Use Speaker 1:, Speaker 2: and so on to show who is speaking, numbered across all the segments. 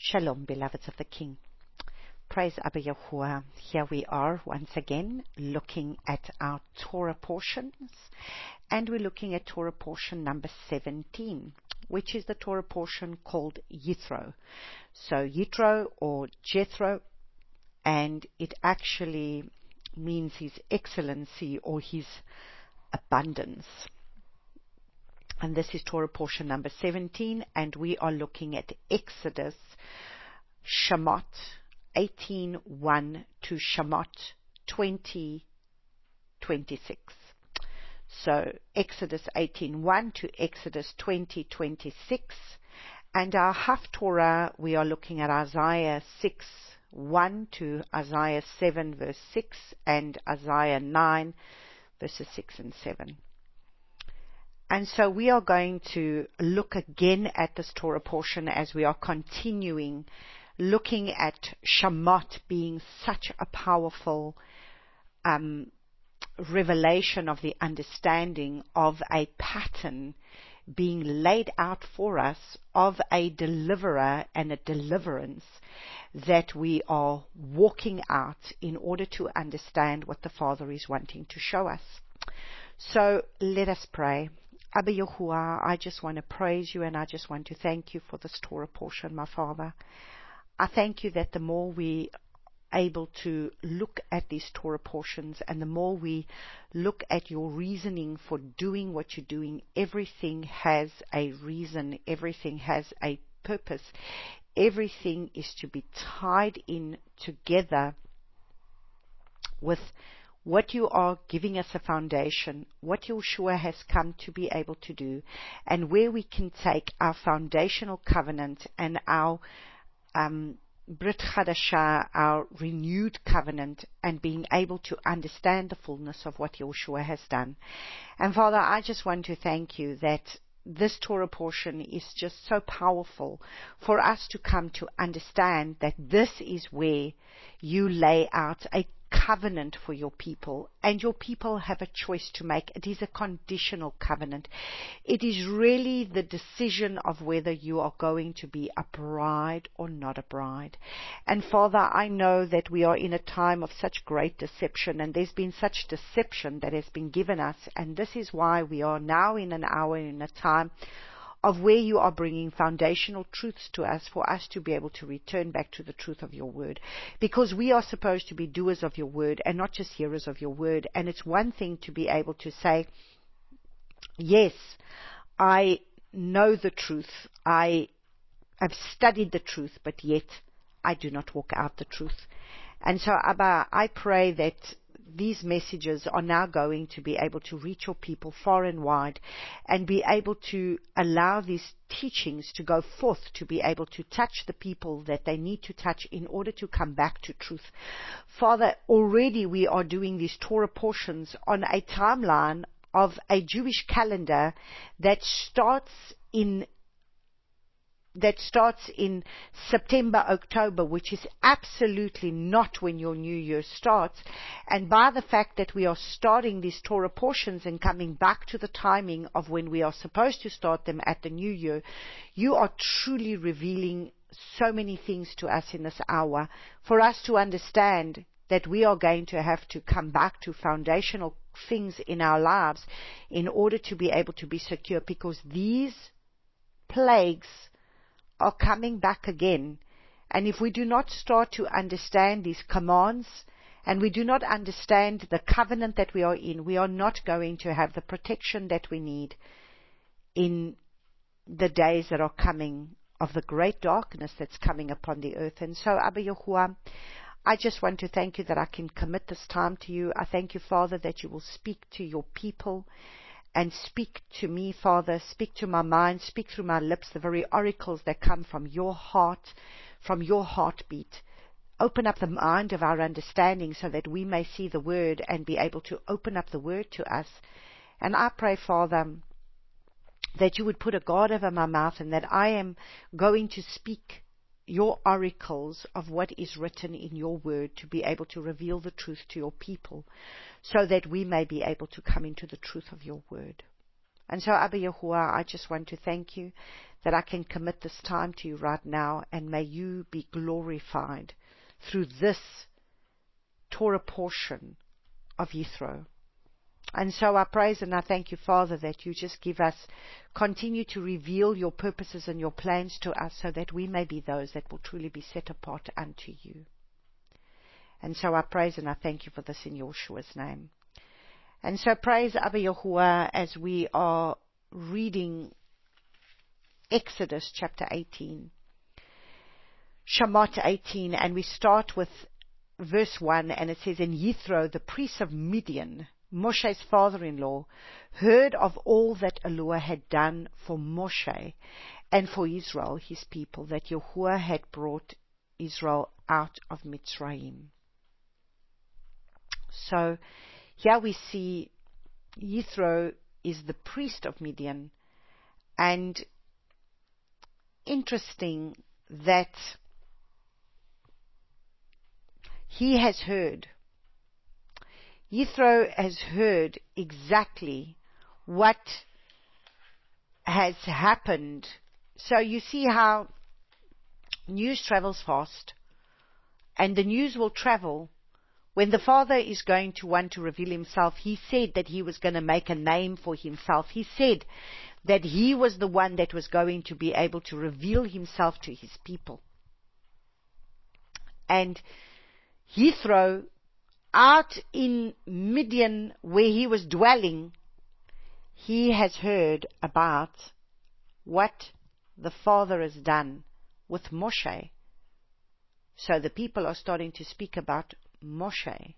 Speaker 1: Shalom, beloveds of the King. Praise Abba Yahuwah. Here we are once again looking at our Torah portions, and we're looking at Torah portion number 17, which is the Torah portion called Yithro. So Yithro or Jethro, and it actually means his excellency or his abundance. And this is Torah portion number 17, and we are looking at Exodus, Shemot 18:1 to Shemot 20:26. So Exodus 18:1 to Exodus 20:26, and our Haftorah we are looking at Isaiah 6:1 to Isaiah 7 verse 6 and Isaiah 9 verses 6 and 7. And so we are going to look again at this Torah portion as we are continuing looking at Shemot being such a powerful revelation of the understanding of a pattern being laid out for us of a deliverer and a deliverance that we are walking out in order to understand what the Father is wanting to show us. So let us pray. Abba Yahuwah, I just want to praise you and I just want to thank you for this Torah portion, my Father. I thank you that the more we are able to look at these Torah portions and the more we look at your reasoning for doing what you're doing, everything has a reason, everything has a purpose, everything is to be tied in together with what you are giving us a foundation, what Yeshua has come to be able to do, and where we can take our foundational covenant and our Brit Chadashah, our renewed covenant, and being able to understand the fullness of what Yeshua has done. And Father, I just want to thank you that this Torah portion is just so powerful for us to come to understand that this is where you lay out a covenant for your people, and your people have a choice to make. It is a conditional covenant. It is really the decision of whether you are going to be a bride or not a bride. And Father, I know that we are in a time of such great deception, and there's been such deception that has been given us, and this is why we are now in an hour, in a time of where you are bringing foundational truths to us for us to be able to return back to the truth of your word. Because we are supposed to be doers of your word and not just hearers of your word. And it's one thing to be able to say, yes, I know the truth, I have studied the truth, but yet I do not walk out the truth. And so, Abba, I pray that these messages are now going to be able to reach your people far and wide and be able to allow these teachings to go forth to be able to touch the people that they need to touch in order to come back to truth. Father, already we are doing these Torah portions on a timeline of a Jewish calendar that starts in September, October, which is absolutely not when your new year starts. And by the fact that we are starting these Torah portions and coming back to the timing of when we are supposed to start them at the new year, you are truly revealing so many things to us in this hour for us to understand that we are going to have to come back to foundational things in our lives in order to be able to be secure, because these plagues are coming back again. And if we do not start to understand these commands, and we do not understand the covenant that we are in, we are not going to have the protection that we need in the days that are coming of the great darkness that's coming upon the earth. And so, Abba Yahuwah, I just want to thank you that I can commit this time to you. I thank you, Father, that you will speak to your people and speak to me, Father, speak to my mind, speak through my lips, the very oracles that come from your heart, from your heartbeat. Open up the mind of our understanding so that we may see the word and be able to open up the word to us. And I pray, Father, that you would put a guard over my mouth and that I am going to speak your oracles of what is written in your word to be able to reveal the truth to your people so that we may be able to come into the truth of your word. And so, Abba Yahuwah, I just want to thank you that I can commit this time to you right now, and may you be glorified through this Torah portion of Yithro. And so I praise and I thank you, Father, that you just continue to reveal your purposes and your plans to us, so that we may be those that will truly be set apart unto you. And so I praise and I thank you for this in Yeshua's name. And so praise Abba Yahuwah as we are reading Exodus chapter 18, Shemot 18, and we start with verse 1, and it says, "And Yithro, the priest of Midian, Moshe's father-in-law, heard of all that Eloah had done for Moshe and for Israel, his people, that Yahuwah had brought Israel out of Mitzrayim." So here we see Yithro is the priest of Midian, and interesting that he has heard. Yithro has heard exactly what has happened. So you see how news travels fast, and the news will travel. When the Father is going to want to reveal himself, he said that he was going to make a name for himself. He said that he was the one that was going to be able to reveal himself to his people. And Yithro, out in Midian where he was dwelling, he has heard about what the Father has done with Moshe. So the people are starting to speak about Moshe,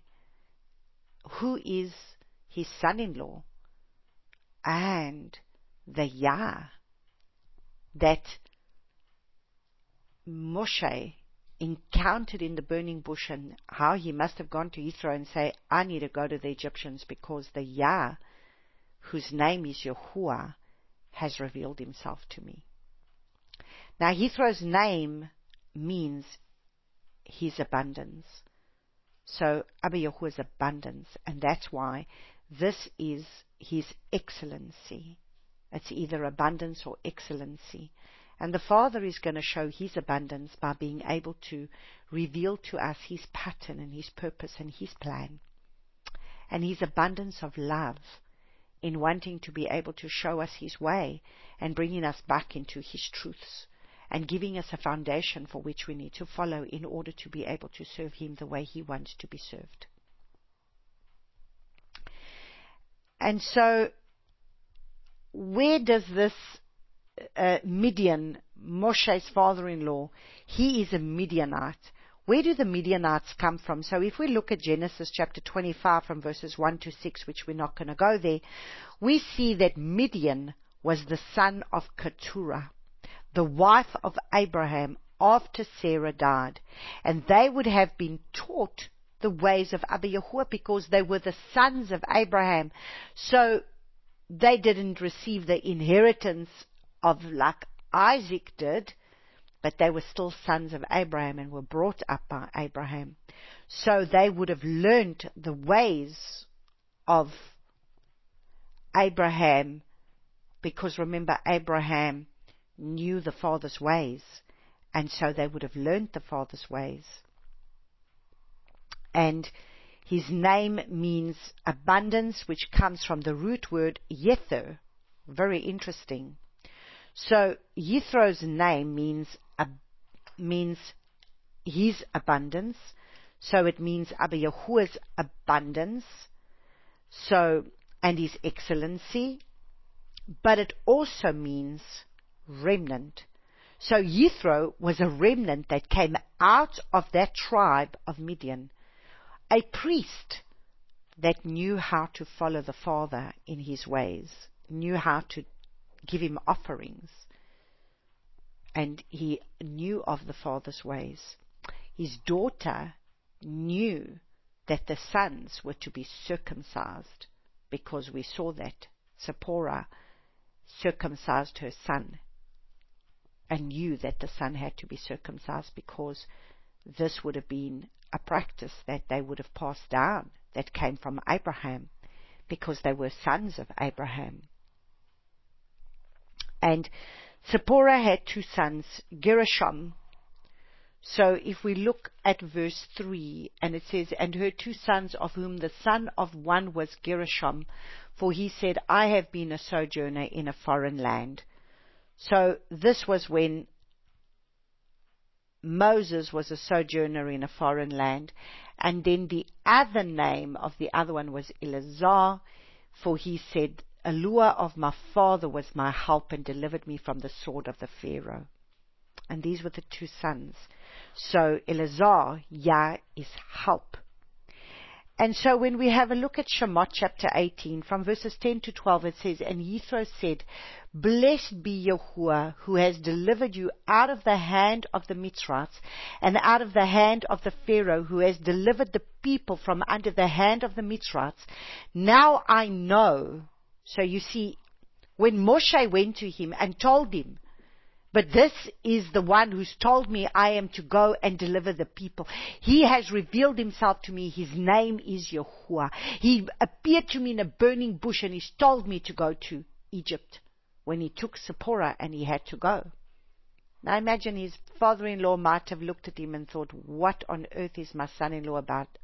Speaker 1: who is his son-in-law, and the Yah that Moshe encountered in the burning bush, and how he must have gone to Yithro and say, "I need to go to the Egyptians because the Yah, whose name is Yahuwah, has revealed himself to me." Now Yithro's name means his abundance. So Abba Yahuwah's abundance, and that's why this is his excellency. It's either abundance or excellency. And the Father is going to show his abundance by being able to reveal to us his pattern and his purpose and his plan. And his abundance of love in wanting to be able to show us his way and bringing us back into his truths and giving us a foundation for which we need to follow in order to be able to serve him the way he wants to be served. And so, where does this Midian, Moshe's father-in-law, he is a Midianite. Where do the Midianites come from? So if we look at Genesis chapter 25 from verses 1 to 6, which we're not going to go there, we see that Midian was the son of Keturah, the wife of Abraham, after Sarah died. And they would have been taught the ways of Abba Yahuwah because they were the sons of Abraham. So they didn't receive the inheritance of like Isaac did, but they were still sons of Abraham and were brought up by Abraham. So they would have learnt the ways of Abraham, because remember, Abraham knew the Father's ways, and so they would have learnt the Father's ways. And his name means abundance, which comes from the root word Yithro. Very interesting. So Yithro's name means his abundance. So it means Abba Yahuwah's abundance. So, and his excellency. But it also means remnant. So Yithro was a remnant that came out of that tribe of Midian. A priest that knew how to follow the Father in his ways, knew how to give him offerings, and he knew of the Father's ways. His daughter knew that the sons were to be circumcised, because we saw that Zipporah circumcised her son and knew that the son had to be circumcised, because this would have been a practice that they would have passed down, that came from Abraham, because they were sons of Abraham. And Zipporah had 2 sons, Gershom. So if we look at verse 3, and it says, and her 2 sons, of whom the son of one was Gershom, for he said, I have been a sojourner in a foreign land. So this was when Moses was a sojourner in a foreign land. And then the other name of the other one was Eleazar, for he said, Elua of my father was my help and delivered me from the sword of the Pharaoh. And these were the 2 sons. So Eleazar, Yah, is help. And so when we have a look at Shemot chapter 18, from verses 10 to 12, it says, and Yithro said, Blessed be Yahuwah, who has delivered you out of the hand of the Mitzrites, and out of the hand of the Pharaoh, who has delivered the people from under the hand of the Mitzrites. Now I know. So you see, when Moshe went to him and told him, but this is the one who's told me I am to go and deliver the people. He has revealed himself to me. His name is Yahuwah. He appeared to me in a burning bush, and he's told me to go to Egypt when he took Zipporah and he had to go. Now imagine his father-in-law might have looked at him and thought, what on earth is my son-in-law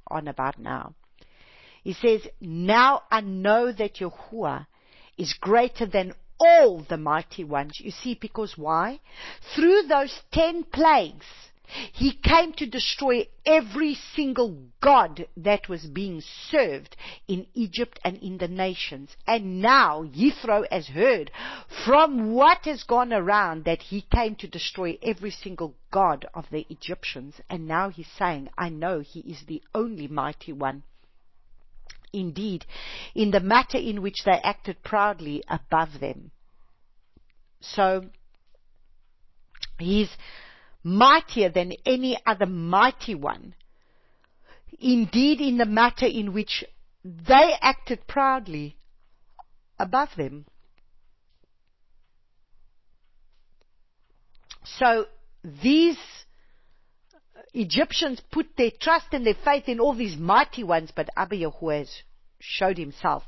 Speaker 1: about now? He says, now I know that Yahuwah is greater than all the mighty ones. You see, because why? Through those 10 plagues, he came to destroy every single god that was being served in Egypt and in the nations. And now Yithro has heard from what has gone around that he came to destroy every single god of the Egyptians. And now he's saying, I know he is the only mighty one. Indeed, in the matter in which they acted proudly above them. So, he's mightier than any other mighty one. Indeed, in the matter in which they acted proudly above them. So, these Egyptians put their trust and their faith in all these mighty ones, but Abba Yahuwah has showed himself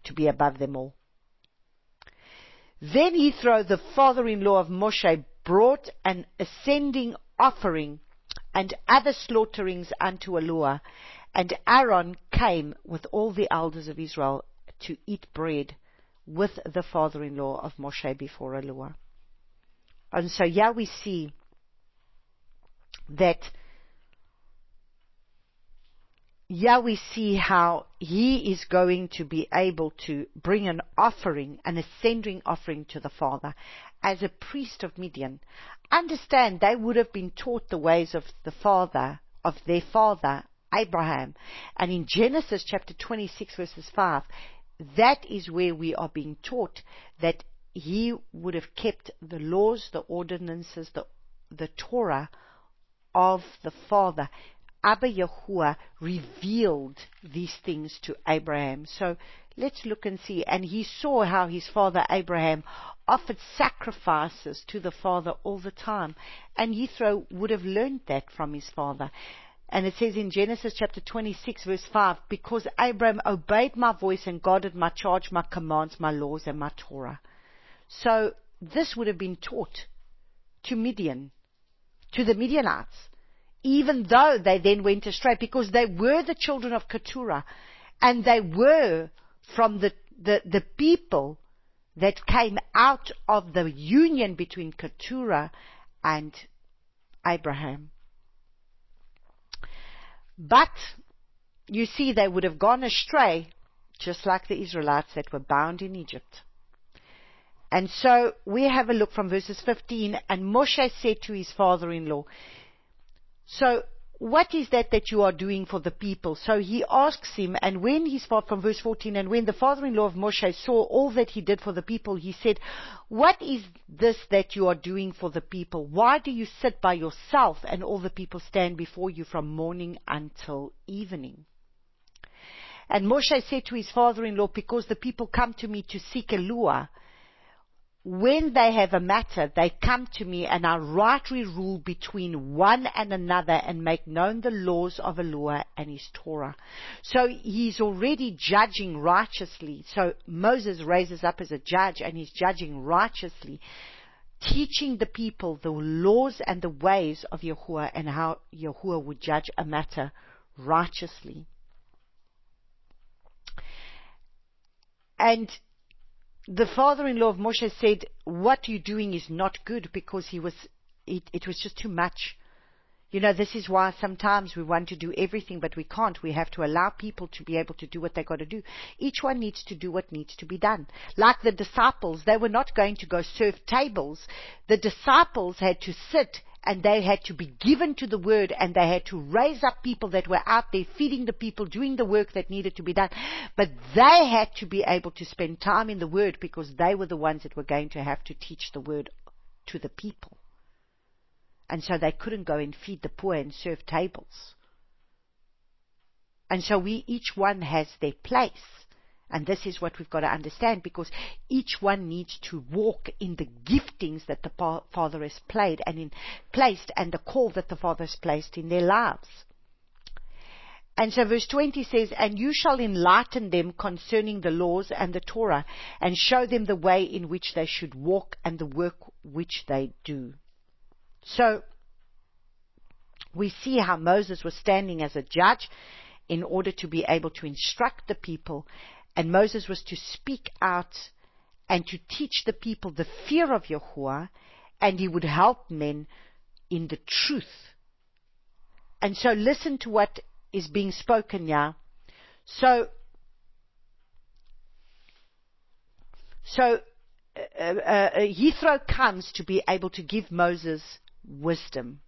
Speaker 1: to be above them all. Then Yithro, the father-in-law of Moshe, brought an ascending offering and other slaughterings unto Elua, and Aaron came with all the elders of Israel to eat bread with the father-in-law of Moshe before Elua. And so here we see how he is going to be able to bring an offering, an ascending offering to the Father, as a priest of Midian. Understand, they would have been taught the ways of their father, Abraham. And in Genesis chapter 26 verses 5, that is where we are being taught that he would have kept the laws, the ordinances, the Torah of the Father. Abba Yahuwah revealed these things to Abraham. So let's look and see. And he saw how his father Abraham offered sacrifices to the Father all the time. And Yithro would have learned that from his father. And it says in Genesis chapter 26 verse 5, because Abraham obeyed my voice and guarded my charge, my commands, my laws, and my Torah. So this would have been taught to Midian, to the Midianites, even though they then went astray, because they were the children of Keturah, and they were from the people that came out of the union between Keturah and Abraham. But, you see, they would have gone astray, just like the Israelites that were bound in Egypt. And so, we have a look from verses 15, and Moshe said to his father-in-law, so, what is that you are doing for the people? So he asks him, and when from verse 14, and when the father-in-law of Moshe saw all that he did for the people, he said, what is this that you are doing for the people? Why do you sit by yourself, and all the people stand before you from morning until evening? And Moshe said to his father-in-law, because the people come to me to seek Elua, when they have a matter, they come to me, and I rightly rule between one and another and make known the laws of Eloah and his Torah. So he's already judging righteously. So Moses raises up as a judge, and he's judging righteously, teaching the people the laws and the ways of Yahuwah and how Yahuwah would judge a matter righteously. And the father-in-law of Moshe said, what you're doing is not good, because it was just too much. This is why sometimes we want to do everything, but we can't. We have to allow people to be able to do what they got to do. Each one needs to do what needs to be done. Like the disciples, they were not going to go serve tables. The disciples had to sit, and they had to be given to the word, and they had to raise up people that were out there feeding the people, doing the work that needed to be done. But they had to be able to spend time in the word, because they were the ones that were going to have to teach the word to the people. And so they couldn't go and feed the poor and serve tables. And so each one has their place. And this is what we've got to understand, because each one needs to walk in the giftings that the Father has placed, and the call that the Father has placed in their lives. And so verse 20 says, and you shall enlighten them concerning the laws and the Torah, and show them the way in which they should walk and the work which they do. So we see how Moses was standing as a judge in order to be able to instruct the people. And Moses was to speak out and to teach the people the fear of Yahuwah, and he would help men in the truth. And so listen to what is being spoken now. So Yithro comes to be able to give Moses wisdom.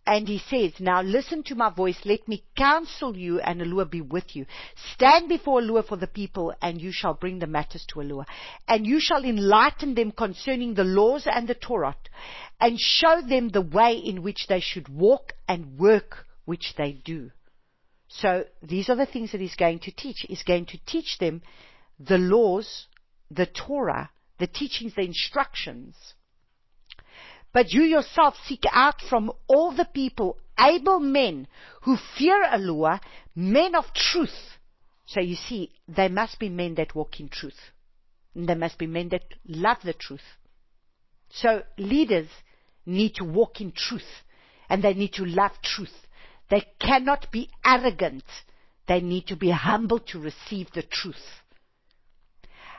Speaker 1: And he says, now listen to my voice, let me counsel you, and Eloah be with you. Stand before Eloah for the people, and you shall bring the matters to Eloah. And you shall enlighten them concerning the laws and the Torah, and show them the way in which they should walk and work which they do. So these are the things that he's going to teach. He's going to teach them the laws, the Torah, the teachings, the instructions. But you yourself seek out from all the people able men who fear Eloah, men of truth. So you see, they must be men that walk in truth. And they must be men that love the truth. So leaders need to walk in truth, and they need to love truth. They cannot be arrogant. They need to be humble to receive the truth.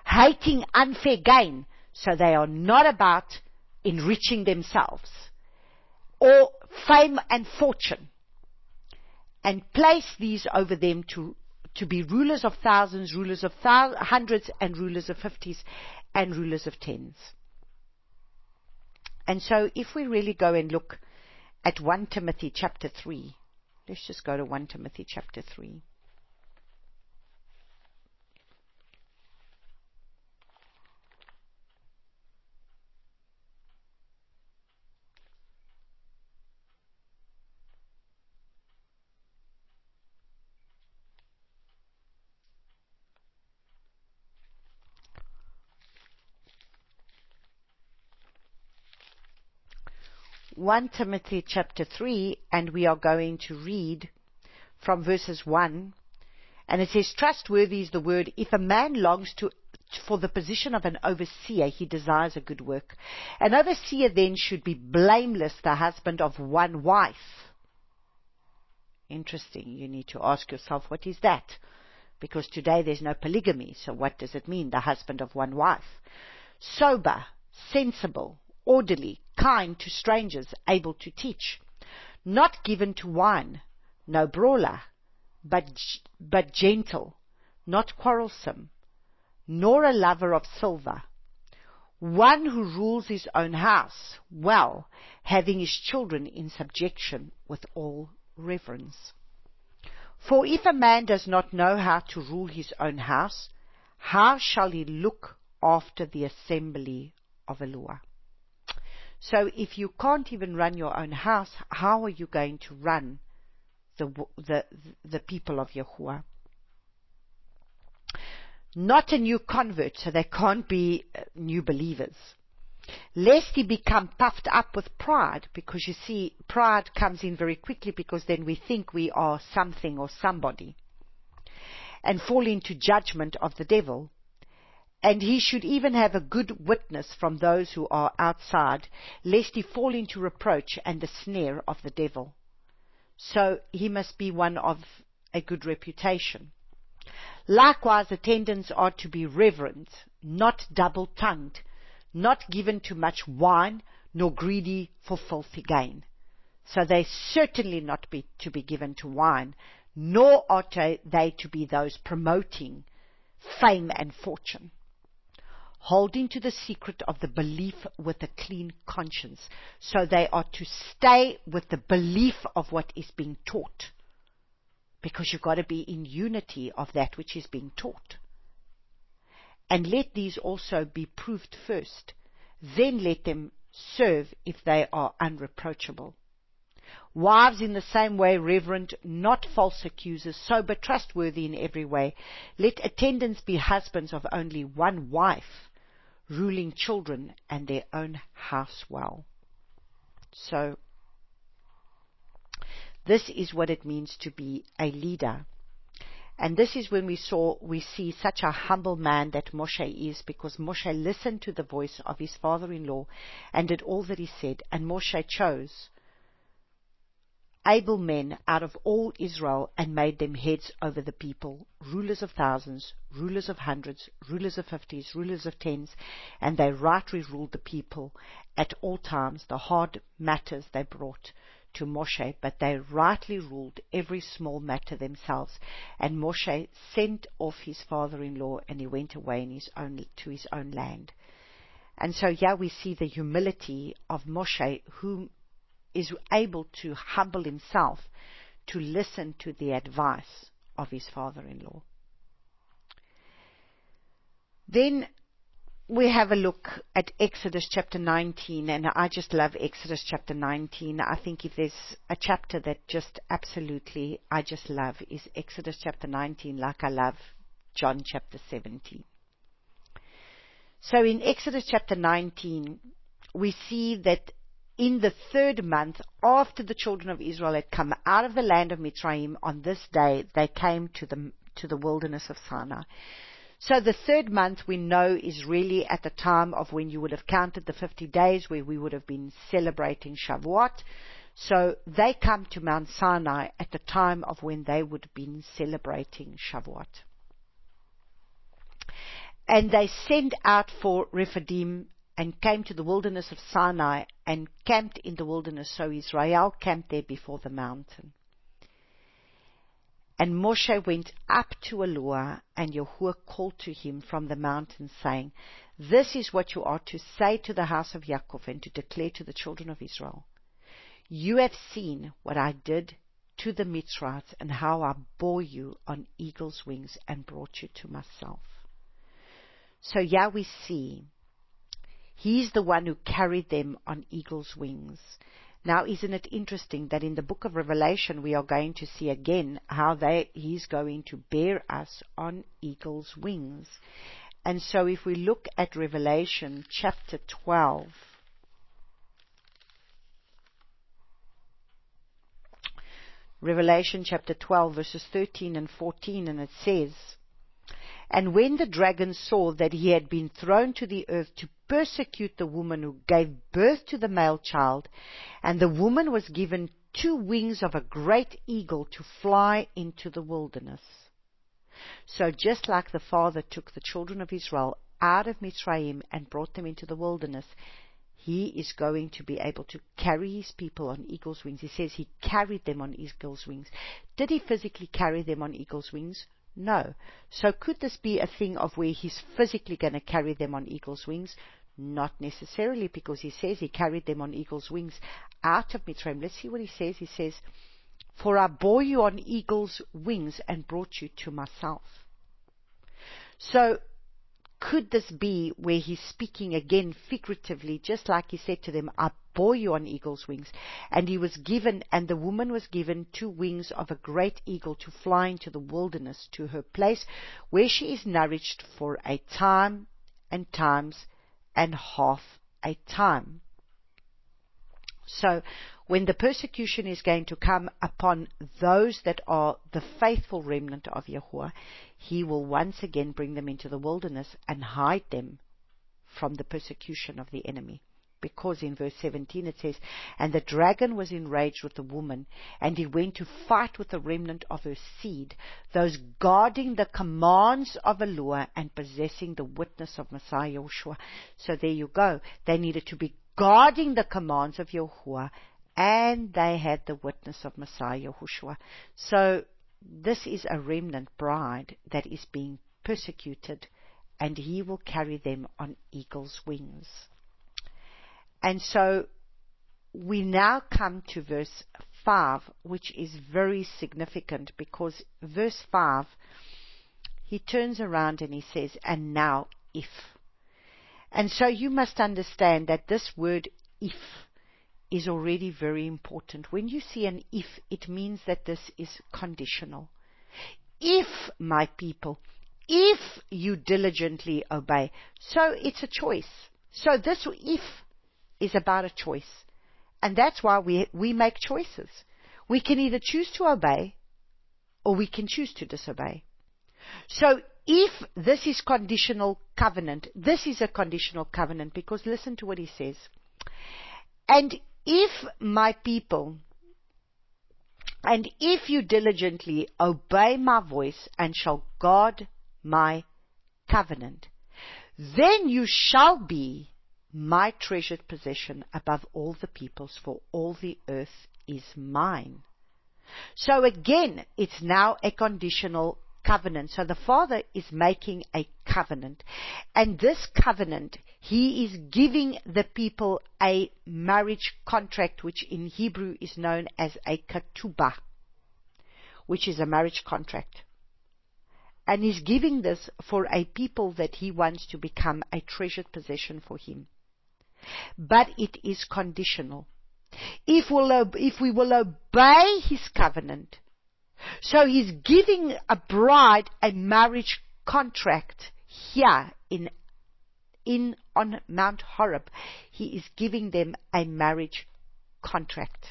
Speaker 1: Hating unfair gain, so they are not about enriching themselves, or fame and fortune, and place these over them to be rulers of thousands, rulers of hundreds, and rulers of 50s, and rulers of 10s. And so if we really go and look at 1 Timothy chapter 3, let's just go to 1 Timothy chapter 3. One Timothy chapter 3, and we are going to read from verses 1, and it says, trustworthy is the word, if a man longs for the position of an overseer, he desires a good work. An overseer then should be blameless, the husband of one wife. Interesting. You need to ask yourself, what is that? Because today there's no polygamy, so what does it mean, the husband of one wife? Sober, sensible, orderly, kind to strangers, able to teach, not given to wine, no brawler, but gentle, not quarrelsome, nor a lover of silver, one who rules his own house well, having his children in subjection with all reverence. For if a man does not know how to rule his own house, how shall he look after the assembly of Eloah? So if you can't even run your own house, how are you going to run the people of Yahuwah? not a new convert, so they can't be new believers, lest he become puffed up with pride, because you see, pride comes in very quickly, because then we think we are something or somebody, and fall into judgment of the devil. And he should even have a good witness from those who are outside, lest he fall into reproach and the snare of the devil. So he must be one of a good reputation. Likewise, attendants are to be reverent, not double-tongued, not given to much wine, nor greedy for filthy gain. So they certainly not to be given to wine, nor are they to be those promoting fame and fortune. Holding to the secret of the belief with a clean conscience. So they are to stay with the belief of what is being taught, because you've got to be in unity of that which is being taught. And let these also be proved first. Then let them serve if they are unreproachable. Wives in the same way reverent, not false accusers, sober, trustworthy in every way. Let attendants be husbands of only one wife, ruling children and their own house well. So, this is what it means to be a leader. And this is when we see such a humble man that Moshe is, because Moshe listened to the voice of his father-in-law and did all that he said. And Moshe chose able men out of all Israel and made them heads over the people, rulers of thousands, rulers of hundreds, rulers of 50s, rulers of 10s, and they rightly ruled the people at all times. The hard matters they brought to Moshe, but they rightly ruled every small matter themselves. And Moshe sent off his father-in-law, and he went away to his own land. And so here we see the humility of Moshe, who is able to humble himself to listen to the advice of his father-in-law. Then we have a look at Exodus chapter 19, and I just love Exodus chapter 19. I think if there's a chapter that just absolutely I just love, is Exodus chapter 19, like I love John chapter 17. So in Exodus chapter 19, we see that in the 3rd month, after the children of Israel had come out of the land of Mitzrayim, on this day they came to the wilderness of Sinai. So the 3rd month we know is really at the time of when you would have counted the 50 days, where we would have been celebrating Shavuot. So they come to Mount Sinai at the time of when they would have been celebrating Shavuot. And they sent out for Rephidim and came to the wilderness of Sinai and camped in the wilderness. So Israel camped there before the mountain. And Moshe went up to Eloah, and Yahuwah called to him from the mountain, saying, This is what you are to say to the house of Yaakov, and to declare to the children of Israel. You have seen what I did to the Mitzrites, and how I bore you on eagle's wings and brought you to myself. So here we see he's the one who carried them on eagle's wings. Now, isn't it interesting that in the book of Revelation we are going to see again how he's going to bear us on eagle's wings. And so if we look at Revelation chapter 12, Revelation chapter 12 verses 13 and 14, and it says, And when the dragon saw that he had been thrown to the earth to persecute the woman who gave birth to the male child, and the woman was given 2 wings of a great eagle to fly into the wilderness. So just like the Father took the children of Israel out of Mitzrayim and brought them into the wilderness, he is going to be able to carry his people on eagle's wings. He says he carried them on eagle's wings. Did he physically carry them on eagle's wings? No. So could this be a thing of where he's physically going to carry them on eagle's wings? Not necessarily, because he says he carried them on eagle's wings out of Mitzrayim. Let's see what he says. He says, For I bore you on eagle's wings and brought you to myself. So could this be where he's speaking again figuratively, just like he said to them, I bore you on eagle's wings. And the woman was given 2 wings of a great eagle to fly into the wilderness to her place, where she is nourished for a time and times and half a time. So, when the persecution is going to come upon those that are the faithful remnant of Yahuwah, he will once again bring them into the wilderness and hide them from the persecution of the enemy. Because in verse 17 it says, and the dragon was enraged with the woman, and he went to fight with the remnant of her seed, those guarding the commands of Eloah and possessing the witness of Messiah Yahushua. So there you go. They needed to be guarding the commands of Yahuwah, and they had the witness of Messiah Yahushua. So this is a remnant bride that is being persecuted, and he will carry them on eagle's wings. And so we now come to verse 5, which is very significant, because verse 5, he turns around and he says, and now if. And so you must understand that this word if is already very important. When you see an if, it means that this is conditional. If, my people, if you diligently obey. So it's a choice. So this if is about a choice. And that's why we make choices. We can either choose to obey or we can choose to disobey. So if this is conditional covenant, this is a conditional covenant, because listen to what he says. And if my people, and if you diligently obey my voice and shall guard my covenant, then you shall be my treasured possession above all the peoples, for all the earth is mine. So again, it's now a conditional covenant. So the Father is making a covenant. And this covenant, he is giving the people a marriage contract, which in Hebrew is known as a ketubah, which is a marriage contract. And he's giving this for a people that he wants to become a treasured possession for him. But it is conditional. If we will obey his covenant, so he's giving a bride a marriage contract here on Mount Horeb. He is giving them a marriage contract.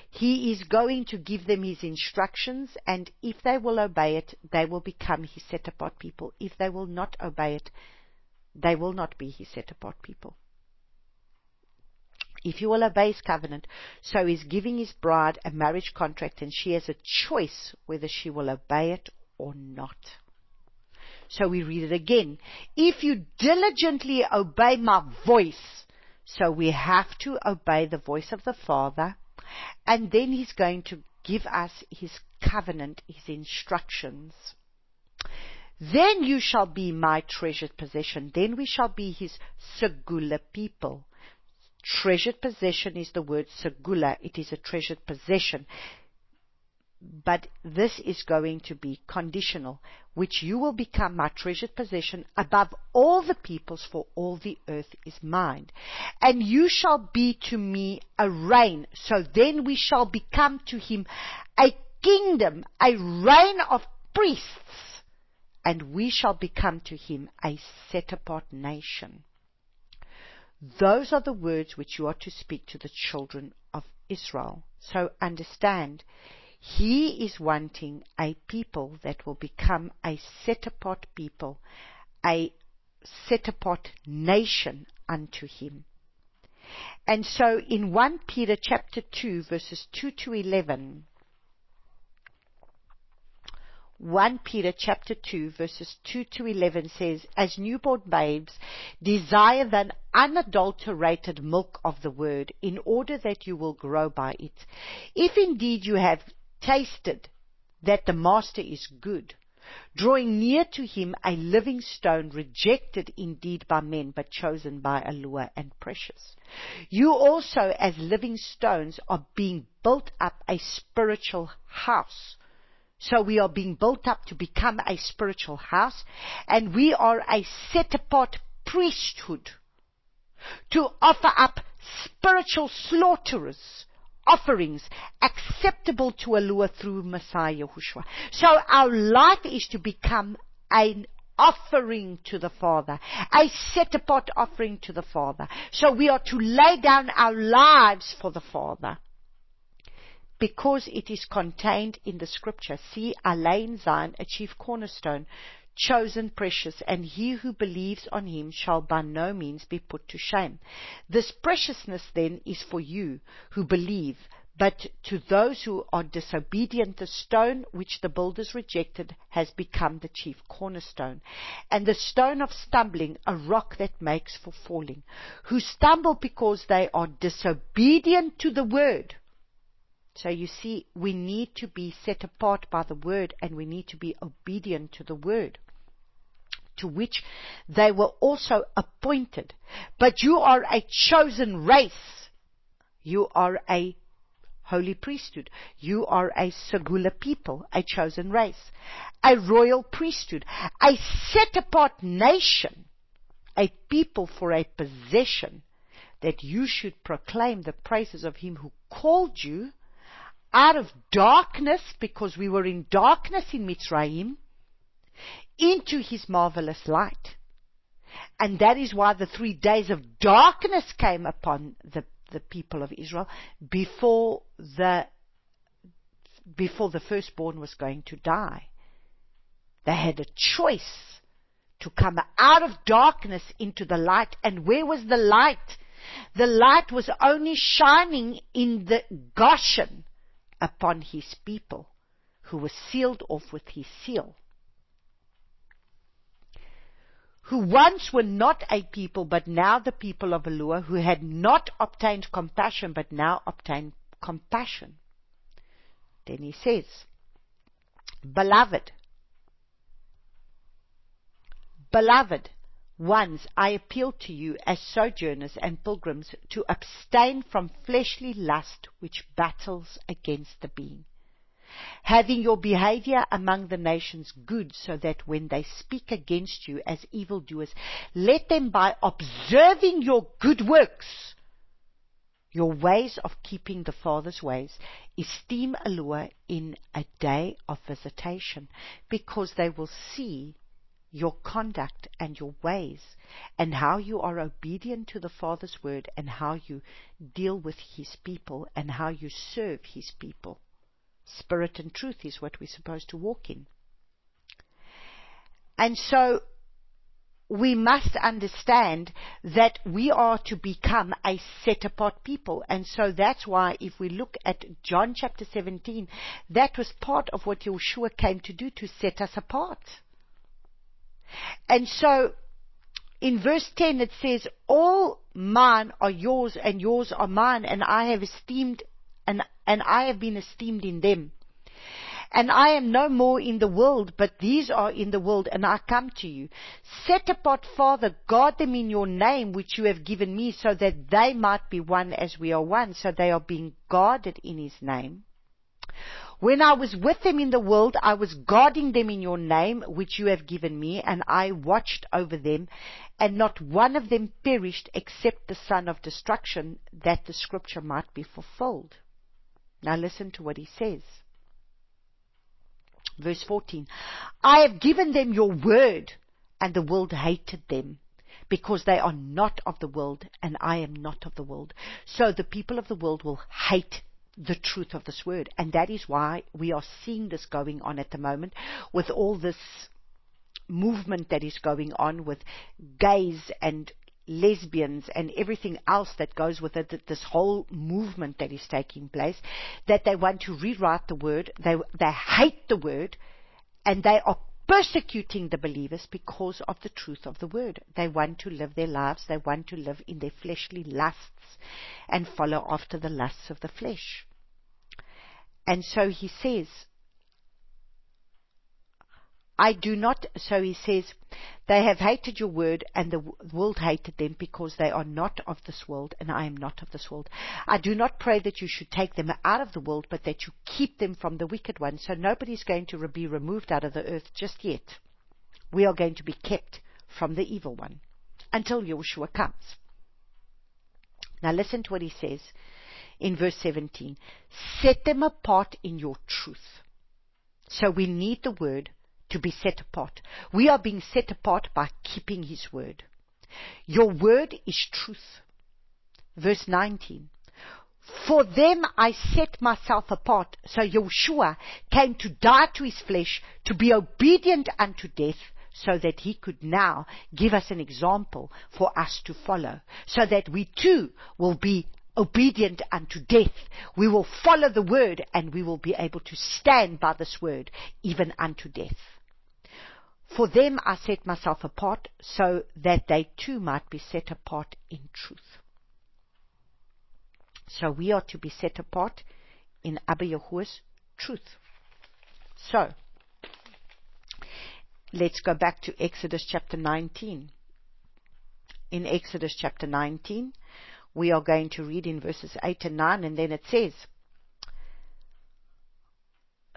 Speaker 1: He is going to give them his instructions, and if they will obey it, they will become his set-apart people. If they will not obey it, they will not be his set-apart people. If you will obey his covenant, so he's giving his bride a marriage contract, and she has a choice whether she will obey it or not. So we read it again. If you diligently obey my voice, so we have to obey the voice of the Father, and then he's going to give us his covenant, his instructions. Then you shall be my treasured possession. Then we shall be his segula people. Treasured possession is the word segula. It is a treasured possession. But this is going to be conditional, which you will become my treasured possession above all the peoples, for all the earth is mine. And you shall be to me a reign. So then we shall become to him a kingdom, a reign of priests, and we shall become to him a set-apart nation. Those are the words which you are to speak to the children of Israel. So understand, he is wanting a people that will become a set-apart people, a set-apart nation unto him. And so in 1 Peter chapter 2, verses 2 to 11, 1 Peter chapter 2, verses 2 to 11 says, as newborn babes, desire the unadulterated milk of the word, in order that you will grow by it. If indeed you have tasted that the Master is good, drawing near to him a living stone, rejected indeed by men, but chosen by Eloah and precious. You also, as living stones, are being built up a spiritual house So we are being built up to become a spiritual house, and we are a set-apart priesthood to offer up spiritual slaughterers, offerings acceptable to Elohim through Messiah Yahushua. So our life is to become an offering to the Father, a set-apart offering to the Father. So we are to lay down our lives for the Father, because it is contained in the Scripture. See, I lay in Zion a chief cornerstone, chosen, precious, and he who believes on him shall by no means be put to shame. This preciousness then is for you who believe, but to those who are disobedient, the stone which the builders rejected has become the chief cornerstone, and the stone of stumbling, a rock that makes for falling, who stumble because they are disobedient to the word. So you see, we need to be set apart by the word, and we need to be obedient to the word, to which they were also appointed. But you are a chosen race. You are a holy priesthood. You are a Segula people, a chosen race, a royal priesthood, a set-apart nation, a people for a possession, that you should proclaim the praises of him who called you out of darkness, because we were in darkness in Mitzrayim, into his marvelous light. And that is why the 3 days of darkness came upon the people of Israel before the firstborn was going to die. They had a choice to come out of darkness into the light. And where was the light? The light was only shining in the Goshen upon his people, who were sealed off with his seal, who once were not a people, but now the people of Elohim, who had not obtained compassion, but now obtain compassion. Then he says, Beloved ones, I appeal to you as sojourners and pilgrims to abstain from fleshly lust which battles against the being, having your behavior among the nations good, so that when they speak against you as evildoers, let them by observing your good works, your ways of keeping the Father's ways, esteem Elohim in a day of visitation, because they will see your conduct and your ways, and how you are obedient to the Father's word, and how you deal with his people, and how you serve his people. Spirit and truth is what we're supposed to walk in. And so we must understand that we are to become a set-apart people. And so that's why if we look at John chapter 17, that was part of what Yeshua came to do, to set us apart. And so in verse 10 it says, all mine are yours, and yours are mine, and I have esteemed, and I have been esteemed in them. And I am no more in the world, but these are in the world, and I come to you. Set apart, Father, guard them in your name, which you have given me, so that they might be one as we are one. So they are being guarded in his name. When I was with them in the world, I was guarding them in your name, which you have given me, and I watched over them, and not one of them perished except the son of destruction, that the scripture might be fulfilled. Now listen to what he says. Verse 14, I have given them your word, and the world hated them, because they are not of the world, and I am not of the world. So the people of the world will hate the truth of this word. And that is why we are seeing this going on at the moment, with all this movement that is going on with gays and lesbians and everything else that goes with it, this whole movement that is taking place, that they want to rewrite the word. They hate the word, and they are persecuting the believers because of the truth of the word. They want to live their lives. They want to live in their fleshly lusts and follow after the lusts of the flesh. And so he says, I do not, so he says, they have hated your word, and the world hated them, because they are not of this world, and I am not of this world. I do not pray that you should take them out of the world, but that you keep them from the wicked one. So nobody's going to be removed out of the earth just yet. We are going to be kept from the evil one until Yeshua comes. Now listen to what he says in verse 17. Set them apart in your truth. So we need the word to be set apart. We are being set apart by keeping his word. Your word is truth. Verse 19. For them I set myself apart. So Yeshua came to die to his flesh, to be obedient unto death, so that he could now give us an example for us to follow, so that we too will be obedient unto death. We will follow the word, and we will be able to stand by this word even unto death. For them I set myself apart, so that they too might be set apart in truth. So we are to be set apart in Abba Yahuwah's truth. So, let's go back to Exodus chapter 19. In Exodus chapter 19, we are going to read in verses 8 and 9, and then it says,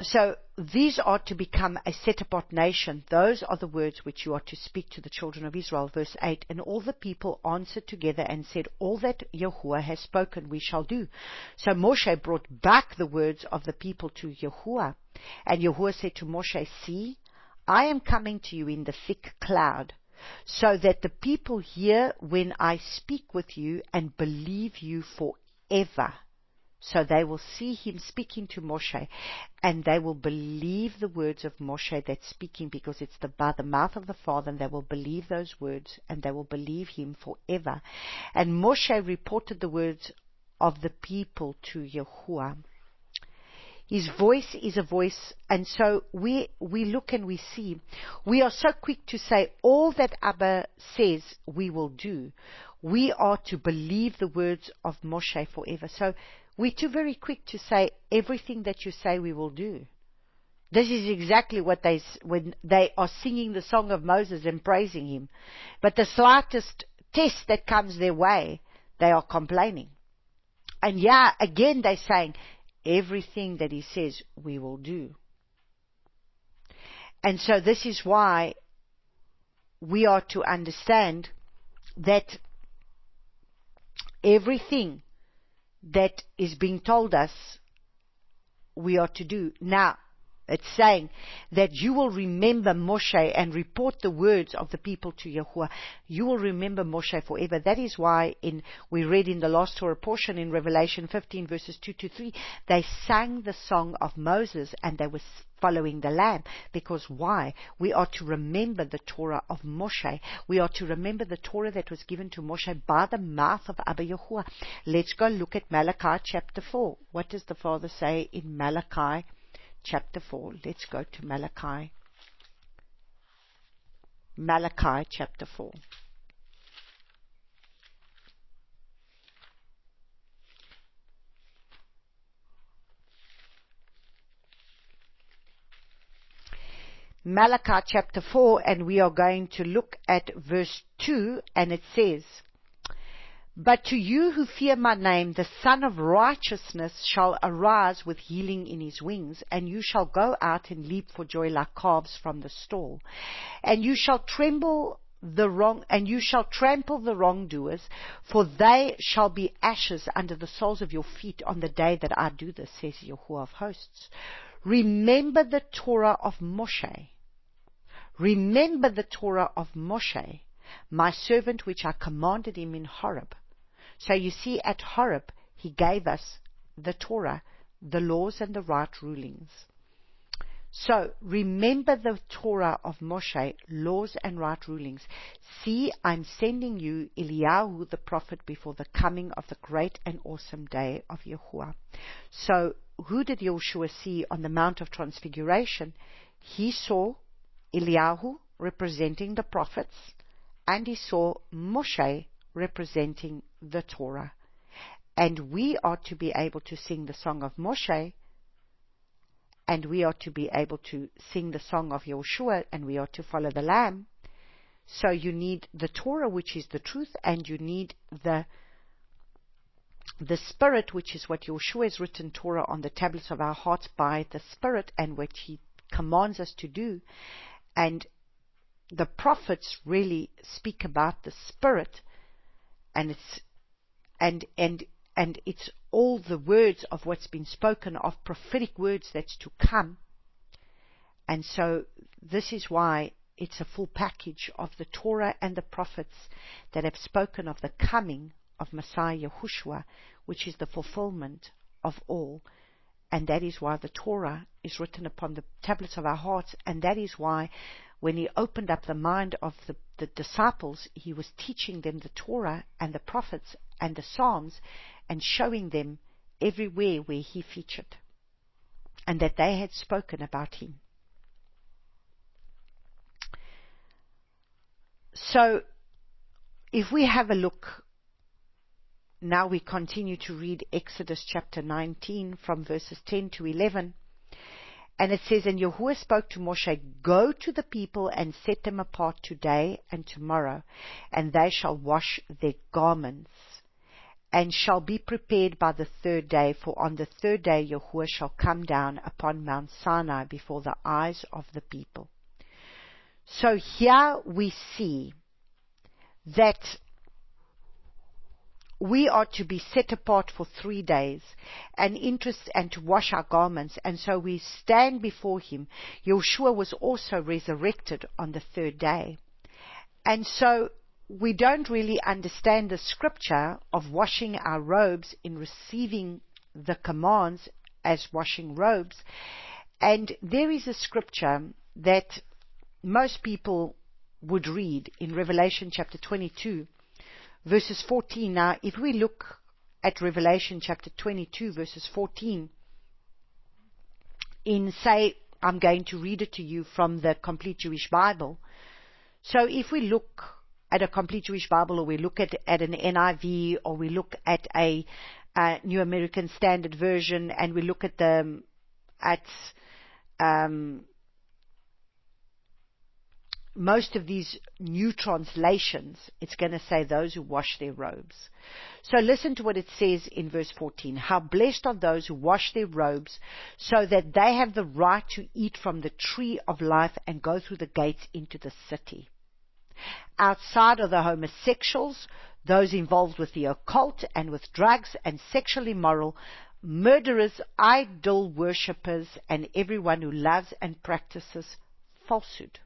Speaker 1: so these are to become a set-apart nation. Those are the words which you are to speak to the children of Israel. Verse 8, and all the people answered together and said, all that Yahuwah has spoken we shall do. So Moshe brought back the words of the people to Yahuwah. And Yahuwah said to Moshe, see, I am coming to you in the thick cloud, so that the people hear when I speak with you and believe you forever. So they will see him speaking to Moshe, and they will believe the words of Moshe that's speaking, because it's by the mouth of the Father, and they will believe those words, and they will believe him forever. And Moshe reported the words of the people to Yahuwah. His voice is a voice, and so we look and we see. We are so quick to say all that Abba says we will do. We are to believe the words of Moshe forever. So we're too very quick to say everything that you say we will do. This is exactly what when they are singing the song of Moses and praising him. But the slightest test that comes their way, they are complaining. And yeah, again they're saying, everything that he says we will do. And so this is why we are to understand that everything that is being told us we are to do. Now, it's saying that you will remember Moshe and report the words of the people to Yahuwah. You will remember Moshe forever. That is why we read in the last Torah portion in Revelation 15 verses 2 to 3, they sang the song of Moses and they were following the Lamb. Because why? We are to remember the Torah of Moshe. We are to remember the Torah that was given to Moshe by the mouth of Abba Yahuwah. Let's go look at Malachi chapter 4. What does the Father say in Malachi chapter 4? Let's go to Malachi. Malachi chapter 4. Malachi chapter 4, and we are going to look at verse 2, and it says, but to you who fear my name, the Son of Righteousness shall arise with healing in his wings, and you shall go out and leap for joy like calves from the stall. And you shall trample the wrongdoers, for they shall be ashes under the soles of your feet on the day that I do this, says Yahuwah of hosts. Remember the Torah of Moshe. Remember the Torah of Moshe, my servant, which I commanded him in Horeb. So you see, at Horeb, he gave us the Torah, the laws and the right rulings. So remember the Torah of Moshe, laws and right rulings. See, I'm sending you Eliyahu the prophet before the coming of the great and awesome day of Yahuwah. So who did Yeshua see on the Mount of Transfiguration? He saw Eliyahu representing the prophets, and he saw Moshe representing the Torah. And we are to be able to sing the song of Moshe and we are to be able to sing the song of Yahushua, and we are to follow the Lamb. So you need the Torah, which is the truth, and you need the Spirit, which is what Yahushua has written Torah on the tablets of our hearts by the Spirit, and what He commands us to do. And the prophets really speak about the Spirit, and it's all the words of what's been spoken of, prophetic words that's to come. And so this is why it's a full package of the Torah and the prophets that have spoken of the coming of Messiah Yahushua, which is the fulfillment of all. And that is why the Torah is written upon the tablets of our hearts, and that is why when He opened up the mind of the disciples, He was teaching them the Torah and the prophets and the Psalms, and showing them everywhere where He featured, and that they had spoken about Him. So, if we have a look, now we continue to read Exodus chapter 19 from verses 10 to 11. And it says, And Yahuwah spoke to Moshe, Go to the people and set them apart today and tomorrow, and they shall wash their garments, and shall be prepared by the third day, for on the third day Yahuwah shall come down upon Mount Sinai before the eyes of the people. So here we see that we are to be set apart for 3 days and to wash our garments, and so we stand before Him. Yahushua was also resurrected on the third day. And so we don't really understand the scripture of washing our robes in receiving the commands as washing robes. And there is a scripture that most people would read in Revelation chapter 22, verses 14. Now, if we look at Revelation chapter 22, verses 14, I'm going to read it to you from the Complete Jewish Bible. So if we look at a Complete Jewish Bible, or we look at an NIV, or we look at a New American Standard Version, and we look at most of these new translations, it's going to say those who wash their robes. So listen to what it says in verse 14. How blessed are those who wash their robes, so that they have the right to eat from the tree of life and go through the gates into the city. Outside are the homosexuals, those involved with the occult and with drugs and sexual immoral, murderers, idol worshippers, and everyone who loves and practices falsehood.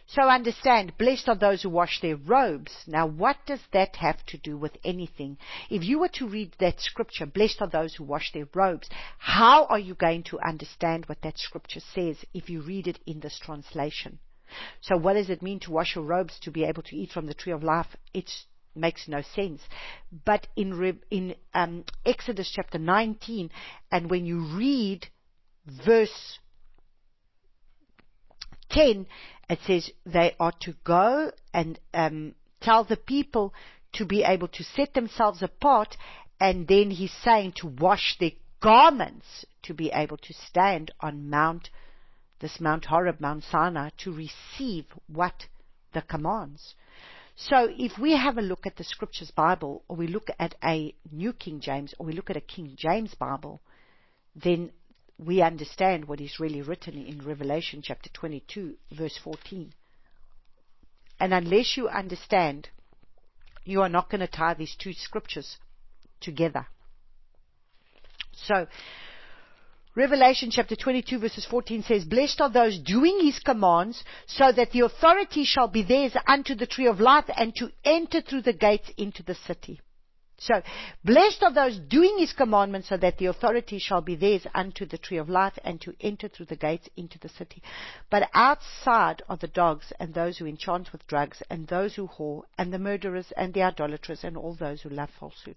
Speaker 1: So understand, blessed are those who wash their robes. Now, what does that have to do with anything? If you were to read that scripture, blessed are those who wash their robes, how are you going to understand what that scripture says if you read it in this translation? So what does it mean to wash your robes to be able to eat from the tree of life? It makes no sense. But in Exodus chapter 19, and when you read verse 10, it says they are to go and tell the people to be able to set themselves apart, and then He's saying to wash their garments to be able to stand on Mount Horeb, Mount Sinai, to receive what the commands. So if we have a look at the Scriptures Bible, or we look at a New King James, or we look at a King James Bible, then we understand what is really written in Revelation chapter 22, verse 14. And unless you understand, you are not going to tie these two scriptures together. So, Revelation chapter 22, verses 14 says, Blessed are those doing His commands, so that the authority shall be theirs unto the tree of life, and to enter through the gates into the city. So, blessed are those doing His commandments, so that the authority shall be theirs unto the tree of life, and to enter through the gates into the city. But outside are the dogs, and those who enchant with drugs, and those who whore, and the murderers, and the idolaters, and all those who love falsehood.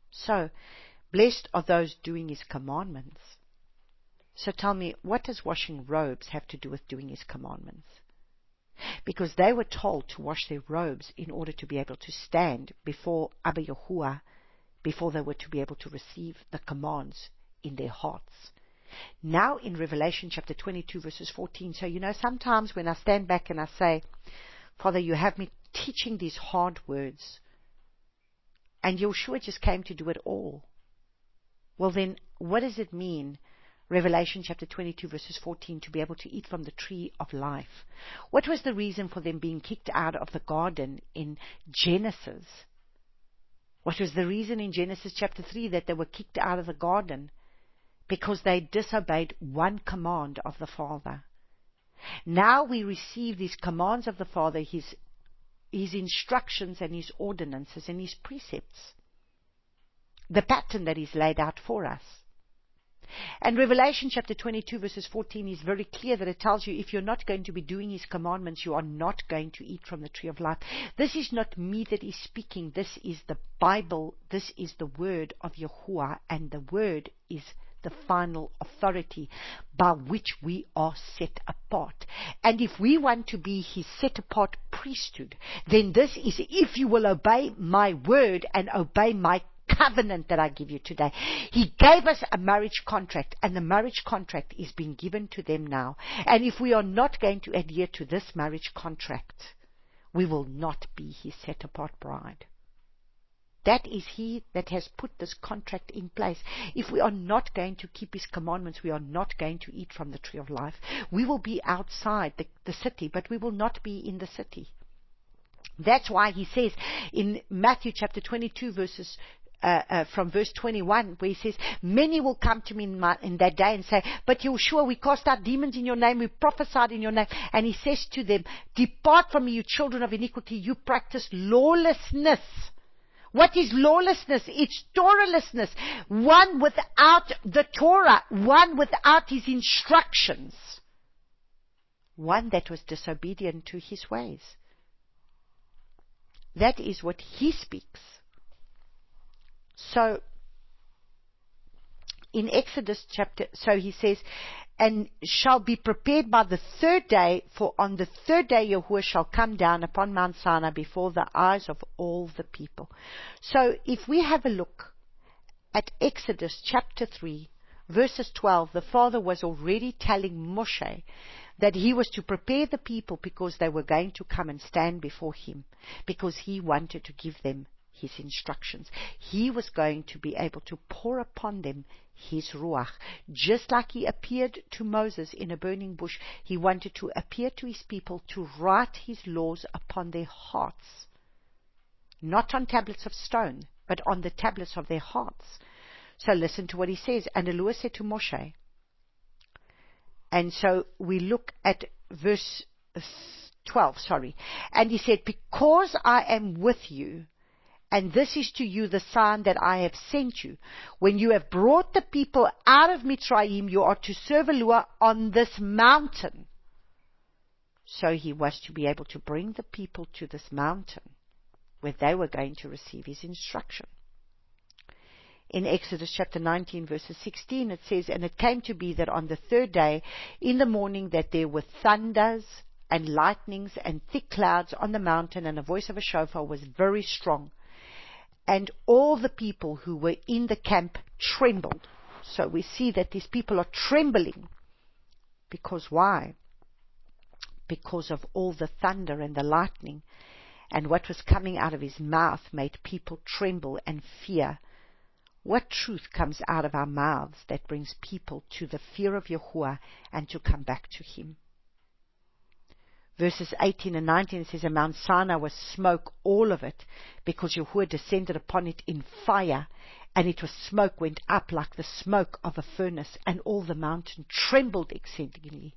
Speaker 1: So, blessed are those doing His commandments. So tell me, what does washing robes have to do with doing His commandments? Because they were told to wash their robes in order to be able to stand before Abba Yahuwah, before they were to be able to receive the commands in their hearts. Now in Revelation chapter 22 verses 14, so sometimes when I stand back and I say, Father, you have me teaching these hard words, and Yeshua just came to do it all. Well then, what does it mean, Revelation chapter 22 verses 14, to be able to eat from the tree of life? What was the reason for them being kicked out of the garden in Genesis? What was the reason in Genesis chapter 3 that they were kicked out of the garden? Because they disobeyed one command of the Father. Now we receive these commands of the Father, His instructions and His ordinances and His precepts. The pattern that is laid out for us. And Revelation chapter 22 verses 14 is very clear that it tells you if you're not going to be doing His commandments, you are not going to eat from the tree of life. This is not me that is speaking. This is the Bible. This is the word of Yahuwah, and the word is the final authority by which we are set apart. And if we want to be His set apart priesthood, then this is if you will obey my word and obey my covenant that I give you today. He gave us a marriage contract, and the marriage contract is being given to them now. And if we are not going to adhere to this marriage contract, we will not be His set apart bride. That is He that has put this contract in place. If we are not going to keep His commandments, we are not going to eat from the tree of life. We will be outside the city, but we will not be in the city. That's why He says in Matthew chapter 22 verses from verse 21, where He says, many will come to me in that day and say, but Yeshua, we cast out demons in your name, we prophesied in your name. And He says to them, depart from me, you children of iniquity, you practice lawlessness. What is lawlessness? It's Torahlessness. One without the Torah, one without His instructions, one that was disobedient to His ways. That is what He speaks. So, in Exodus chapter, so He says, and shall be prepared by the third day, for on the third day Yahuwah shall come down upon Mount Sinai before the eyes of all the people. So, if we have a look at Exodus chapter 3, verses 12, the Father was already telling Moshe that he was to prepare the people because they were going to come and stand before Him, because He wanted to give them His instructions. He was going to be able to pour upon them His Ruach. Just like He appeared to Moses in a burning bush, He wanted to appear to His people to write His laws upon their hearts. Not on tablets of stone, but on the tablets of their hearts. So listen to what He says. And the Lord said to Moshe, and so we look at verse 12, and He said, because I am with you, and this is to you the sign that I have sent you. When you have brought the people out of Mitzrayim, you are to serve Elohim on this mountain. So He was to be able to bring the people to this mountain where they were going to receive His instruction. In Exodus chapter 19 verses 16 it says, and it came to be that on the third day in the morning that there were thunders and lightnings and thick clouds on the mountain, and the voice of a shofar was very strong. And all the people who were in the camp trembled. So we see that these people are trembling. Because why? Because of all the thunder and the lightning. And what was coming out of His mouth made people tremble and fear. What truth comes out of our mouths that brings people to the fear of Yahuwah and to come back to Him? Verses 18 and 19 says, and Mount Sinai was smoke, all of it, because Yahuwah descended upon it in fire, and it was smoke went up like the smoke of a furnace, and all the mountain trembled exceedingly.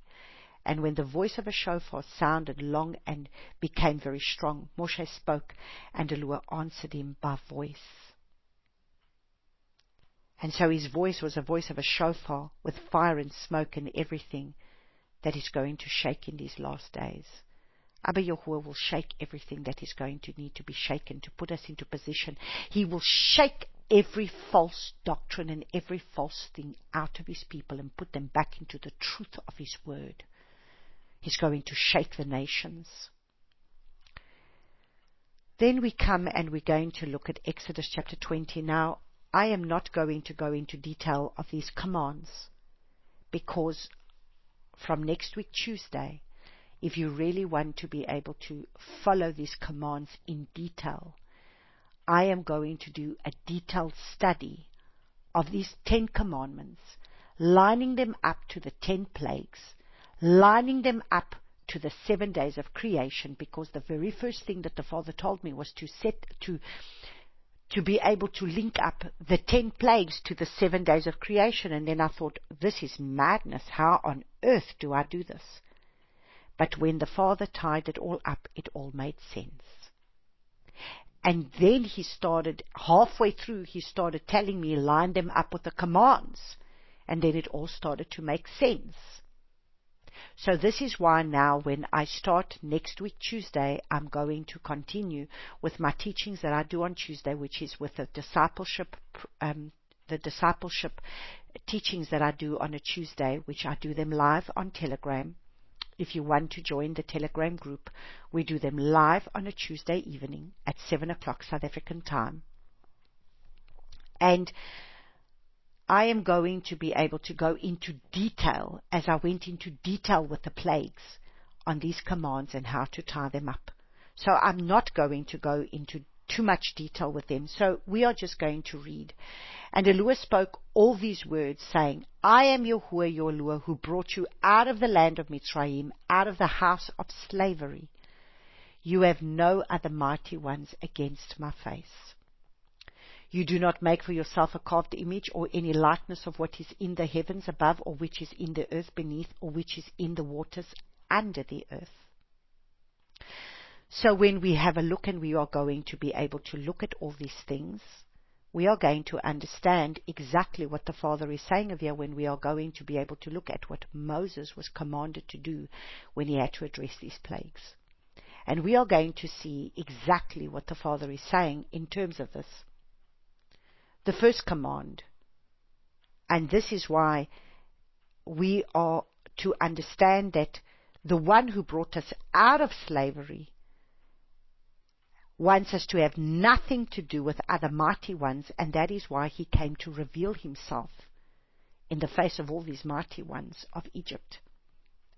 Speaker 1: And when the voice of a shofar sounded long and became very strong, Moshe spoke, and Elohim answered him by voice. And so his voice was a voice of a shofar with fire and smoke and everything that is going to shake in these last days. Abba Yahuwah will shake everything that is going to need to be shaken to put us into position. He will shake every false doctrine and every false thing out of His people and put them back into the truth of His word. He's going to shake the nations. Then we come and we're going to look at Exodus chapter 20. Now, I am not going to go into detail of these commands, because from next week, Tuesday, if you really want to be able to follow these commands in detail, I am going to do a detailed study of these 10 commandments, lining them up to the 10 plagues, lining them up to the 7 days of creation, because the very first thing that the Father told me was to be able to link up the 10 plagues to the 7 days of creation. And then I thought, this is madness. How on earth do I do this? But when the Father tied it all up, it all made sense. And then he started, halfway through, he started telling me, line them up with the commands. And then it all started to make sense. So this is why now, when I start next week, Tuesday, I'm going to continue with my teachings that I do on Tuesday, which is with the discipleship teachings that I do on a Tuesday, which I do them live on Telegram. If you want to join the Telegram group, we do them live on a Tuesday evening at 7 o'clock South African time. And I am going to be able to go into detail, as I went into detail with the plagues, on these commands and how to tie them up. So I'm not going to go into too much detail with them. So we are just going to read. And Elohim spoke all these words, saying, I am Yahuwah your Elohim, who brought you out of the land of Mitzrayim, out of the house of slavery. You have no other mighty ones against my face. You do not make for yourself a carved image or any likeness of what is in the heavens above, or which is in the earth beneath, or which is in the waters under the earth. So when we have a look, and we are going to be able to look at all these things, we are going to understand exactly what the Father is saying of here, when we are going to be able to look at what Moses was commanded to do when he had to address these plagues. And we are going to see exactly what the Father is saying in terms of this. The first command, and this is why we are to understand that the one who brought us out of slavery wants us to have nothing to do with other mighty ones, and that is why he came to reveal himself in the face of all these mighty ones of Egypt.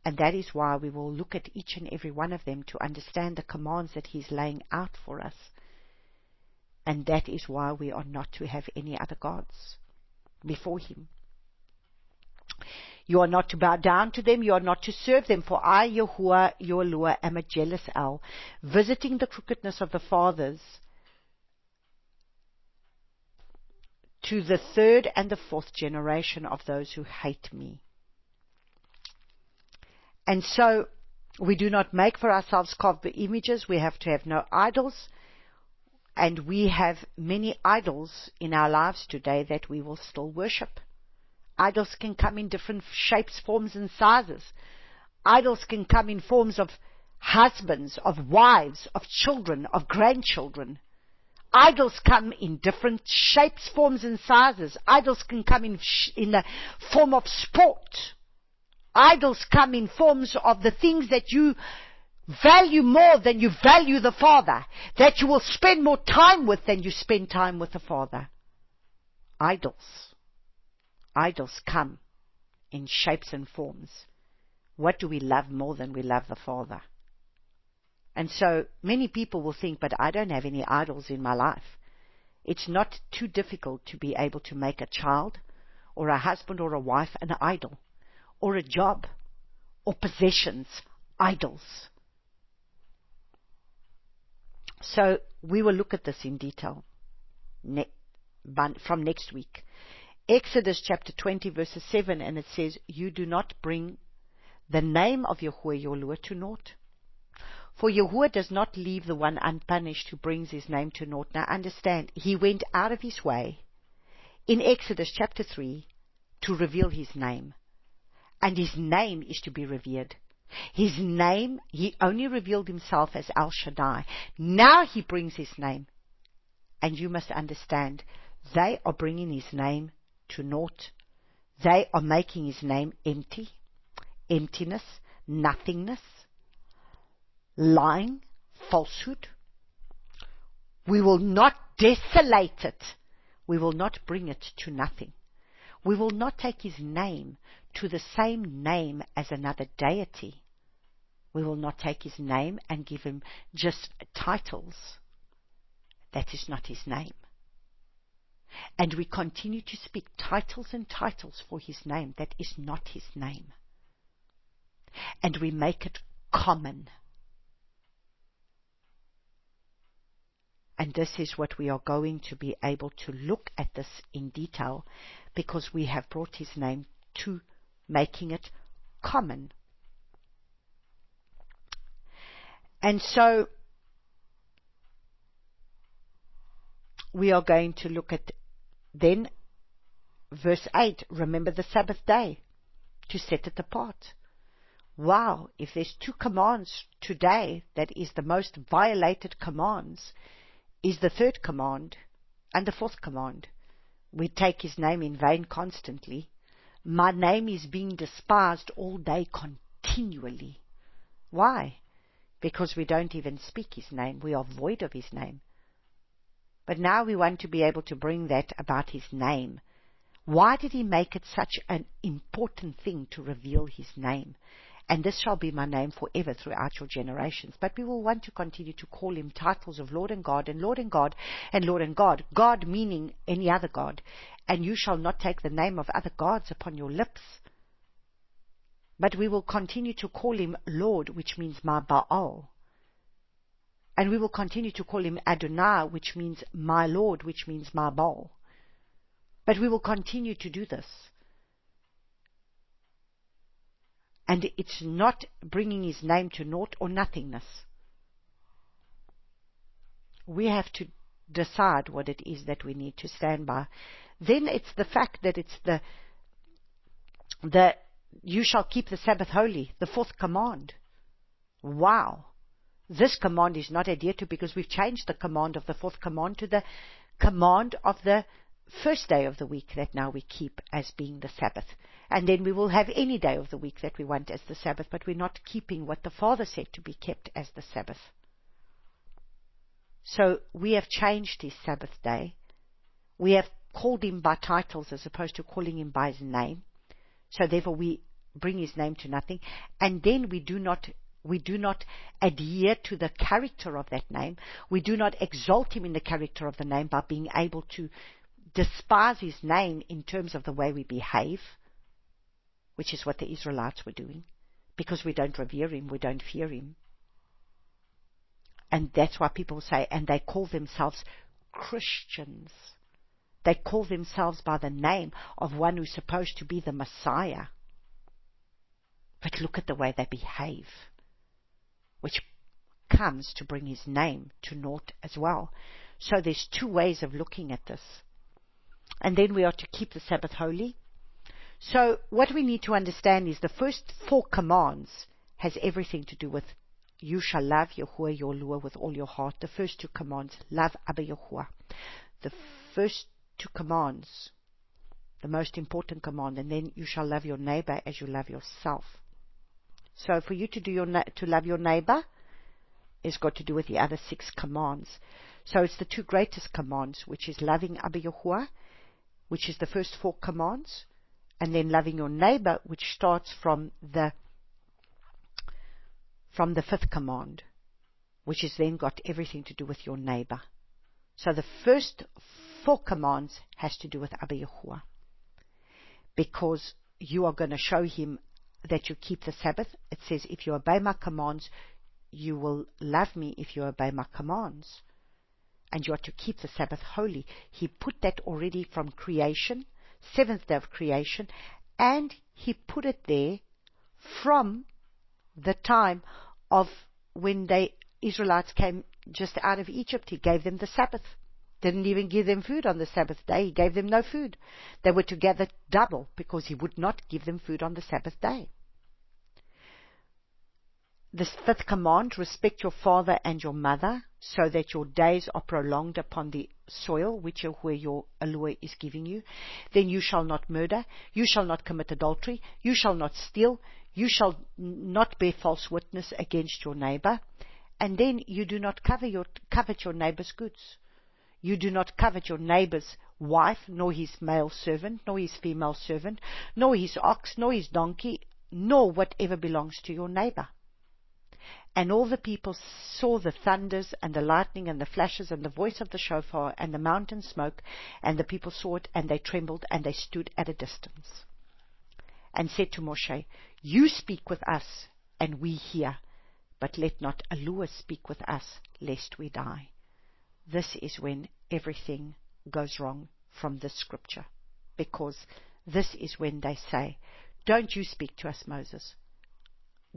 Speaker 1: And that is why we will look at each and every one of them to understand the commands that he's laying out for us. And that is why we are not to have any other gods before him. You are not to bow down to them, you are not to serve them, for I, Yahuwah, your Elohim, am a jealous El, visiting the crookedness of the fathers to the 3rd and the 4th generation of those who hate me. And so we do not make for ourselves carved images, we have to have no idols. And we have many idols in our lives today that we will still worship. Idols can come in different shapes, forms, and sizes. Idols can come in forms of husbands, of wives, of children, of grandchildren. Idols come in different shapes, forms, and sizes. Idols can come in the form of sport. Idols come in forms of the things that you value more than you value the Father, that you will spend more time with than you spend time with the Father. Idols come in shapes and forms. What do we love more than we love the Father? And so many people will think, but I don't have any idols in my life. It's not too difficult to be able to make a child or a husband or a wife an idol, or a job or possessions idols. So we will look at this in detail from next week. Exodus chapter 20 verses 7, and it says, you do not bring the name of Yahuwah your Elohim to naught. For Yahuwah does not leave the one unpunished who brings his name to naught. Now understand, he went out of his way in Exodus chapter 3 to reveal his name. And his name is to be revered. His name, he only revealed himself as El Shaddai. Now he brings his name. And you must understand, they are bringing his name to naught. They are making his name empty, emptiness, nothingness, lying, falsehood. We will not desolate it We will not bring it to nothing. We will not take his name to the same name as another deity. We will not take his name and give him just titles. That is not his name. And we continue to speak titles and titles for his name. That is not his name. And we make it common. And this is what we are going to be able to look at this in detail, because we have brought his name to making it common. And so we are going to look at then verse 8, remember the Sabbath day to set it apart. Wow, if there's 2 commands today that is the most violated commands, is the 3rd command and the 4th command. We take his name in vain constantly. My name is being despised all day continually. Why? Because we don't even speak his name. We are void of his name. But now we want to be able to bring that about his name. Why did he make it such an important thing to reveal his name? And this shall be my name forever throughout your generations. But we will want to continue to call him titles of Lord and God, and Lord and God, and Lord and God. God meaning any other God. And you shall not take the name of other gods upon your lips. But we will continue to call him Lord, which means my Baal. And we will continue to call him Adonai, which means my Lord, which means my Baal. But we will continue to do this. And it's not bringing his name to naught or nothingness. We have to decide what it is that we need to stand by. Then it's the fact that it's the you shall keep the Sabbath holy, the 4th command. Wow. This command is not adhered to, because we've changed the command of the 4th command to the command of the first day of the week that now we keep as being the Sabbath. And then we will have any day of the week that we want as the Sabbath, but we're not keeping what the Father said to be kept as the Sabbath. So we have changed his Sabbath day. We have called him by titles as opposed to calling him by his name. So therefore we bring his name to nothing. And then we do not adhere to the character of that name. We do not exalt him in the character of the name by being able to despise his name in terms of the way we behave, which is what the Israelites were doing, because we don't revere him, we don't fear him. And that's why people say, and they call themselves Christians. They call themselves by the name of one who's supposed to be the Messiah. But look at the way they behave, which comes to bring his name to naught as well. So there's 2 ways of looking at this. And then we are to keep the Sabbath holy. So what we need to understand is the first 4 commands has everything to do with you shall love Yahuwah your Lord with all your heart. The first 2 commands, love Abba Yahuwah. The first 2 commands, the most important command, and then you shall love your neighbor as you love yourself. So for you to love your neighbor, it's got to do with the other 6 commands. So it's the 2 greatest commands, which is loving Abba Yahuwah, which is the first 4 commands, and then loving your neighbor, which starts from the 5th command, which has then got everything to do with your neighbor. So the first 4 commands has to do with Abba Yahuwah, because you are going to show him that you keep the Sabbath. It says, if you obey my commands, you will love me if you obey my commands. And you are to keep the Sabbath holy. He put that already from creation, 7th day of creation, and he put it there from the time of when the Israelites came just out of Egypt. He gave them the Sabbath. Didn't even give them food on the Sabbath day. He gave them no food. They were to gather double because he would not give them food on the Sabbath day. The 5th command, respect your father and your mother, so that your days are prolonged upon the soil which Yahuwah your Elohim is giving you. Then you shall not murder, you shall not commit adultery, you shall not steal, you shall not bear false witness against your neighbor. And then you do not covet your neighbor's goods. You do not covet your neighbor's wife, nor his male servant, nor his female servant, nor his ox, nor his donkey, nor whatever belongs to your neighbor. And all the people saw the thunders and the lightning and the flashes and the voice of the shofar and the mountain smoke, and the people saw it, and they trembled, and they stood at a distance, and said to Moshe, you speak with us, and we hear, but let not Elohim speak with us, lest we die. This is when everything goes wrong from this scripture, because this is when they say, don't you speak to us, Moses.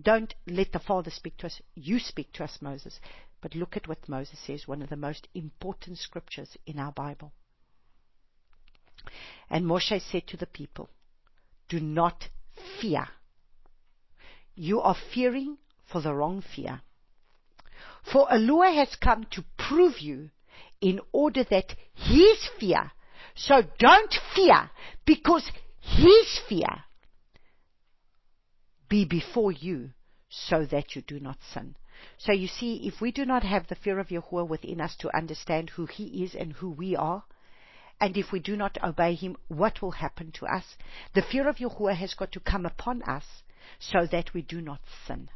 Speaker 1: Don't let the Father speak to us. You speak to us, Moses. But look at what Moses says, one of the most important scriptures in our Bible. And Moshe said to the people, do not fear. You are fearing for the wrong fear. For Elohim has come to prove you in order that his fear, so don't fear, because his fear be before you, so that you do not sin. So you see, if we do not have the fear of Yahuwah within us to understand who he is and who we are, and if we do not obey him, what will happen to us? The fear of Yahuwah has got to come upon us so that we do not sin.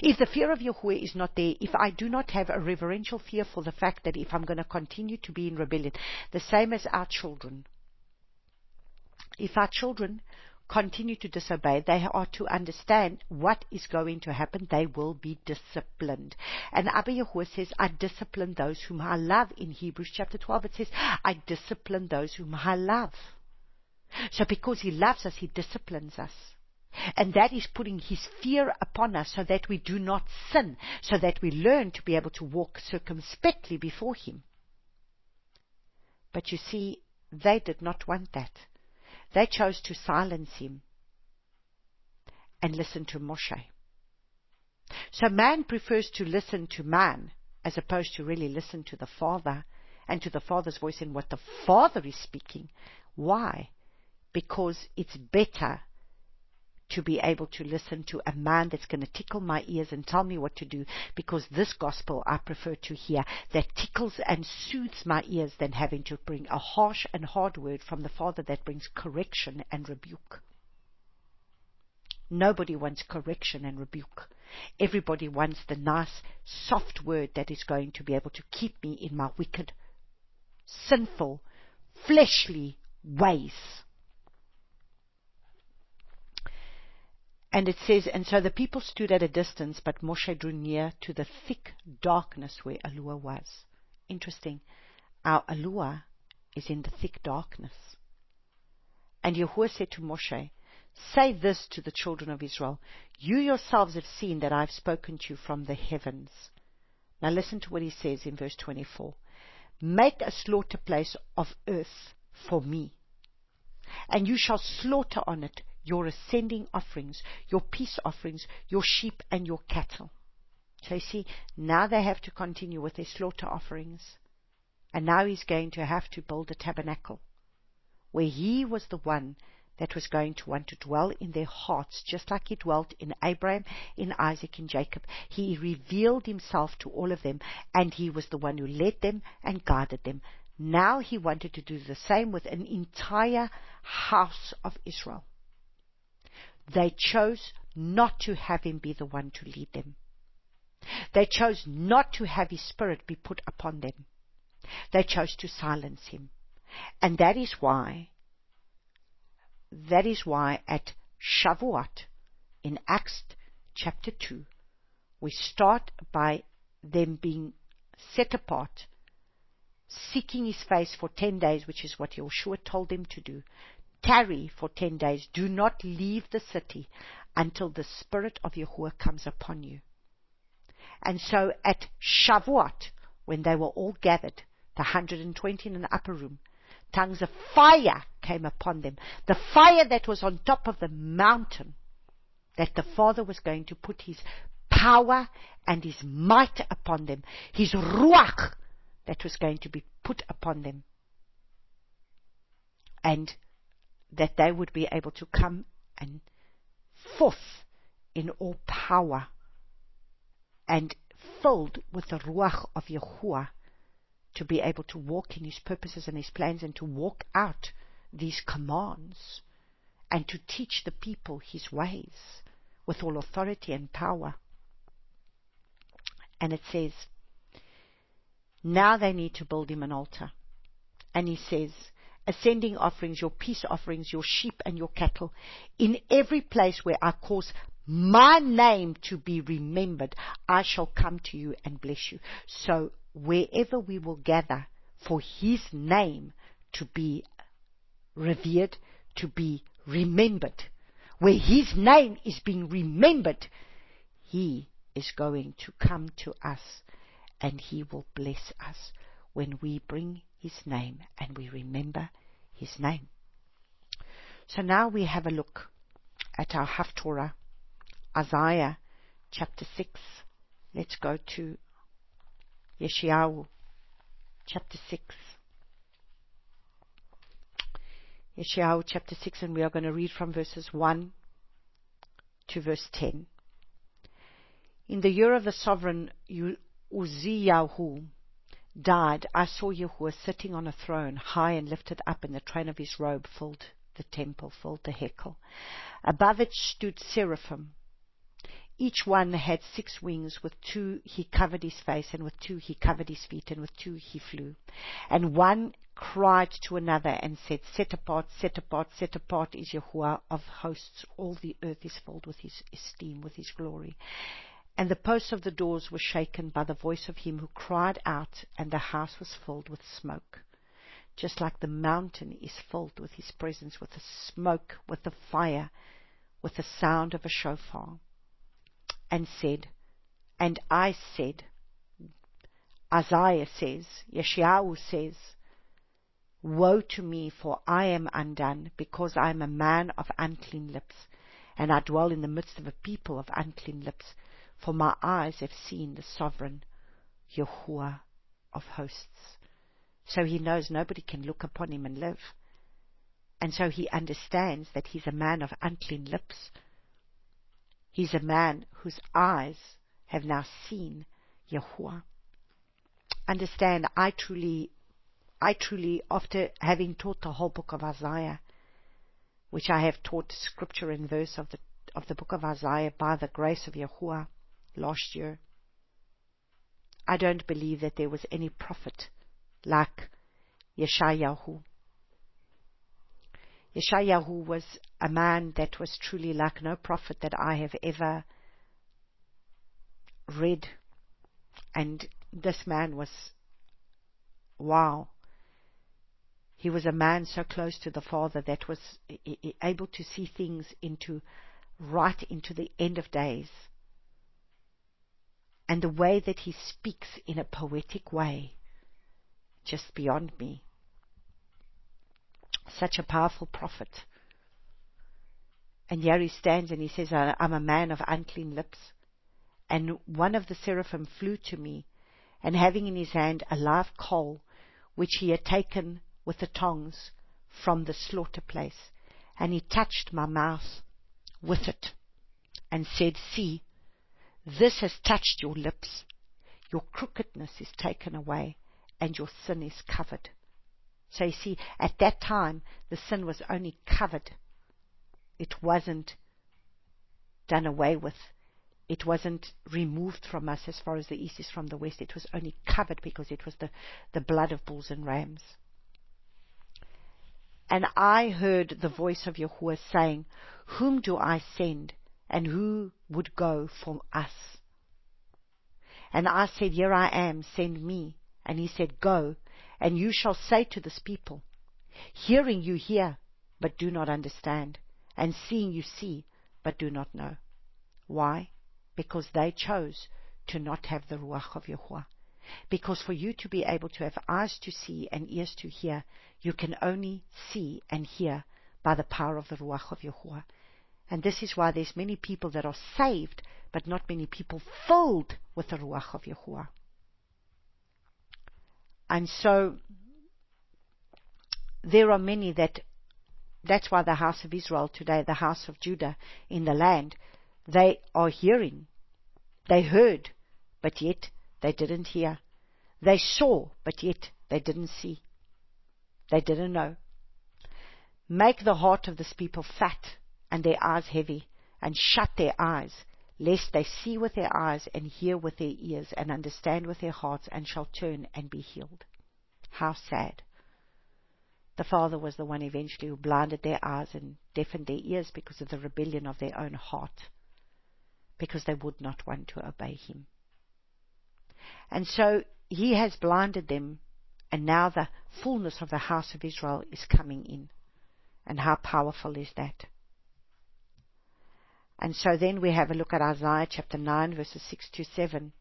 Speaker 1: If the fear of Yahuwah is not there, if I do not have a reverential fear for the fact that if I'm going to continue to be in rebellion, the same as our children, if our children continue to disobey, they are to understand what is going to happen. They will be disciplined. And Abba Yahuwah says, I discipline those whom I love. In Hebrews chapter 12 it says, I discipline those whom I love. So because he loves us, he disciplines us. And that is putting his fear upon us so that we do not sin, so that we learn to be able to walk circumspectly before him. But you see, they did not want that. They chose to silence him and listen to Moshe. So man prefers to listen to man as opposed to really listen to the Father and to the Father's voice in what the Father is speaking. Why? Because it's better to be able to listen to a man that's going to tickle my ears and tell me what to do, because this gospel I prefer to hear that tickles and soothes my ears than having to bring a harsh and hard word from the Father that brings correction and rebuke. Nobody wants correction and rebuke. Everybody wants the nice, soft word that is going to be able to keep me in my wicked, sinful, fleshly ways. And it says, and so the people stood at a distance, but Moshe drew near to the thick darkness where Elohim was. Interesting. Our Elohim is in the thick darkness. And Yahuwah said to Moshe, say this to the children of Israel, you yourselves have seen that I have spoken to you from the heavens. Now listen to what he says in verse 24. Make a slaughter place of earth for me, and you shall slaughter on it your ascending offerings, your peace offerings, your sheep and your cattle. So you see, now they have to continue with their slaughter offerings. And now he's going to have to build a tabernacle, where he was the one that was going to want to dwell in their hearts, just like he dwelt in Abraham, in Isaac, in Jacob. He revealed himself to all of them, and he was the one who led them and guided them. Now he wanted to do the same with an entire house of Israel. They chose not to have him be the one to lead them. They chose not to have his spirit be put upon them. They chose to silence him. And that is why at Shavuot, in Acts chapter 2, we start by them being set apart, seeking his face for 10 days, which is what Yeshua told them to do. Tarry for 10 days. Do not leave the city until the Spirit of Yahuwah comes upon you. And so at Shavuot, when they were all gathered, the 120 in an upper room, tongues of fire came upon them. The fire that was on top of the mountain, that the Father was going to put his power and his might upon them, his ruach that was going to be put upon them. And that they would be able to come and forth in all power and filled with the Ruach of Yahuwah to be able to walk in His purposes and His plans, and to walk out these commands, and to teach the people His ways with all authority and power. And it says, now they need to build Him an altar. And He says, ascending offerings, your peace offerings, your sheep and your cattle, in every place where I cause my name to be remembered, I shall come to you and bless you. So wherever we will gather for His name to be revered, to be remembered, where His name is being remembered, He is going to come to us, and He will bless us when we bring His name and we remember His name. So now we have a look at our Haftorah, Isaiah chapter 6. Let's go to Yeshayahu chapter 6. Yeshayahu chapter 6, and we are going to read from verses 1 to verse 10. In the year of the sovereign Uzziyahu died, I saw Yahuwah sitting on a throne, high and lifted up, and the train of His robe filled the temple, filled the hekel. Above it stood seraphim. Each one had 6 wings. With 2 he covered his face, and with 2 he covered his feet, and with 2 he flew. And one cried to another and said, set apart, set apart, set apart is Yahuwah of hosts. All the earth is filled with His esteem, with His glory. And the posts of the doors were shaken by the voice of him who cried out, and the house was filled with smoke. Just like the mountain is filled with His presence, with the smoke, with the fire, with the sound of a shofar. And I said, Isaiah says, Yeshayahu says, woe to me, for I am undone, because I am a man of unclean lips, and I dwell in the midst of a people of unclean lips. For my eyes have seen the sovereign Yahuwah of hosts. So he knows nobody can look upon Him and live. And so he understands that he's a man of unclean lips. He's a man whose eyes have now seen Yahuwah. Understand, I truly, after having taught the whole book of Isaiah, which I have taught scripture and verse of the book of Isaiah by the grace of Yahuwah last year, I don't believe that there was any prophet like Yeshayahu. Yeshayahu was a man that was truly like no prophet that I have ever read. And this man was, wow. He was a man so close to the Father that was able to see things right into the end of days. And the way that he speaks in a poetic way, just beyond me. Such a powerful prophet. And here he stands and he says, I'm a man of unclean lips. And one of the seraphim flew to me, and having in his hand a live coal, which he had taken with the tongs from the slaughter place, and he touched my mouth with it, and said, see, this has touched your lips. Your crookedness is taken away, and your sin is covered. So you see, at that time, the sin was only covered. It wasn't done away with. It wasn't removed from us as far as the east is from the west. It was only covered because it was the blood of bulls and rams. And I heard the voice of Yahuwah saying, whom do I send, and who would go for us? And I said, here I am, send me. And he said, go, and you shall say to this people, hearing you hear, but do not understand, and seeing you see, but do not know. Why? Because they chose to not have the Ruach of Yahuwah. Because for you to be able to have eyes to see and ears to hear, you can only see and hear by the power of the Ruach of Yahuwah. And this is why there's many people that are saved, but not many people filled with the Ruach of Yahuwah. And so, there are many that's why the house of Israel today, the house of Judah in the land, they are hearing. They heard, but yet they didn't hear. They saw, but yet they didn't see. They didn't know. Make the heart of this people fat, and their eyes heavy, and shut their eyes, lest they see with their eyes, and hear with their ears, and understand with their hearts, and shall turn and be healed. How sad. The Father was the one eventually who blinded their eyes and deafened their ears because of the rebellion of their own heart, because they would not want to obey Him. And so He has blinded them, and now the fullness of the house of Israel is coming in. And how powerful is that? And so then we have a look at Isaiah chapter 9, verses 6 to 7.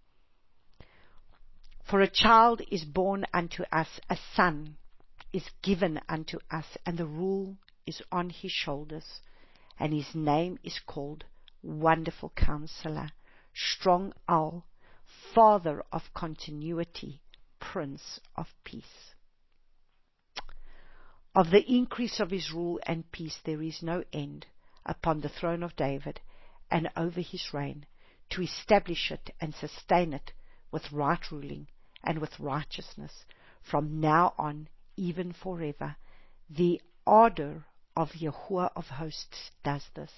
Speaker 1: For a child is born unto us, a son is given unto us, and the rule is on his shoulders, and his name is called Wonderful Counselor, Strong Al, Father of Continuity, Prince of Peace. Of the increase of his rule and peace there is no end upon the throne of David and over his reign, to establish it and sustain it with right ruling and with righteousness from now on, even forever. The ardor of Yahuwah of hosts does this.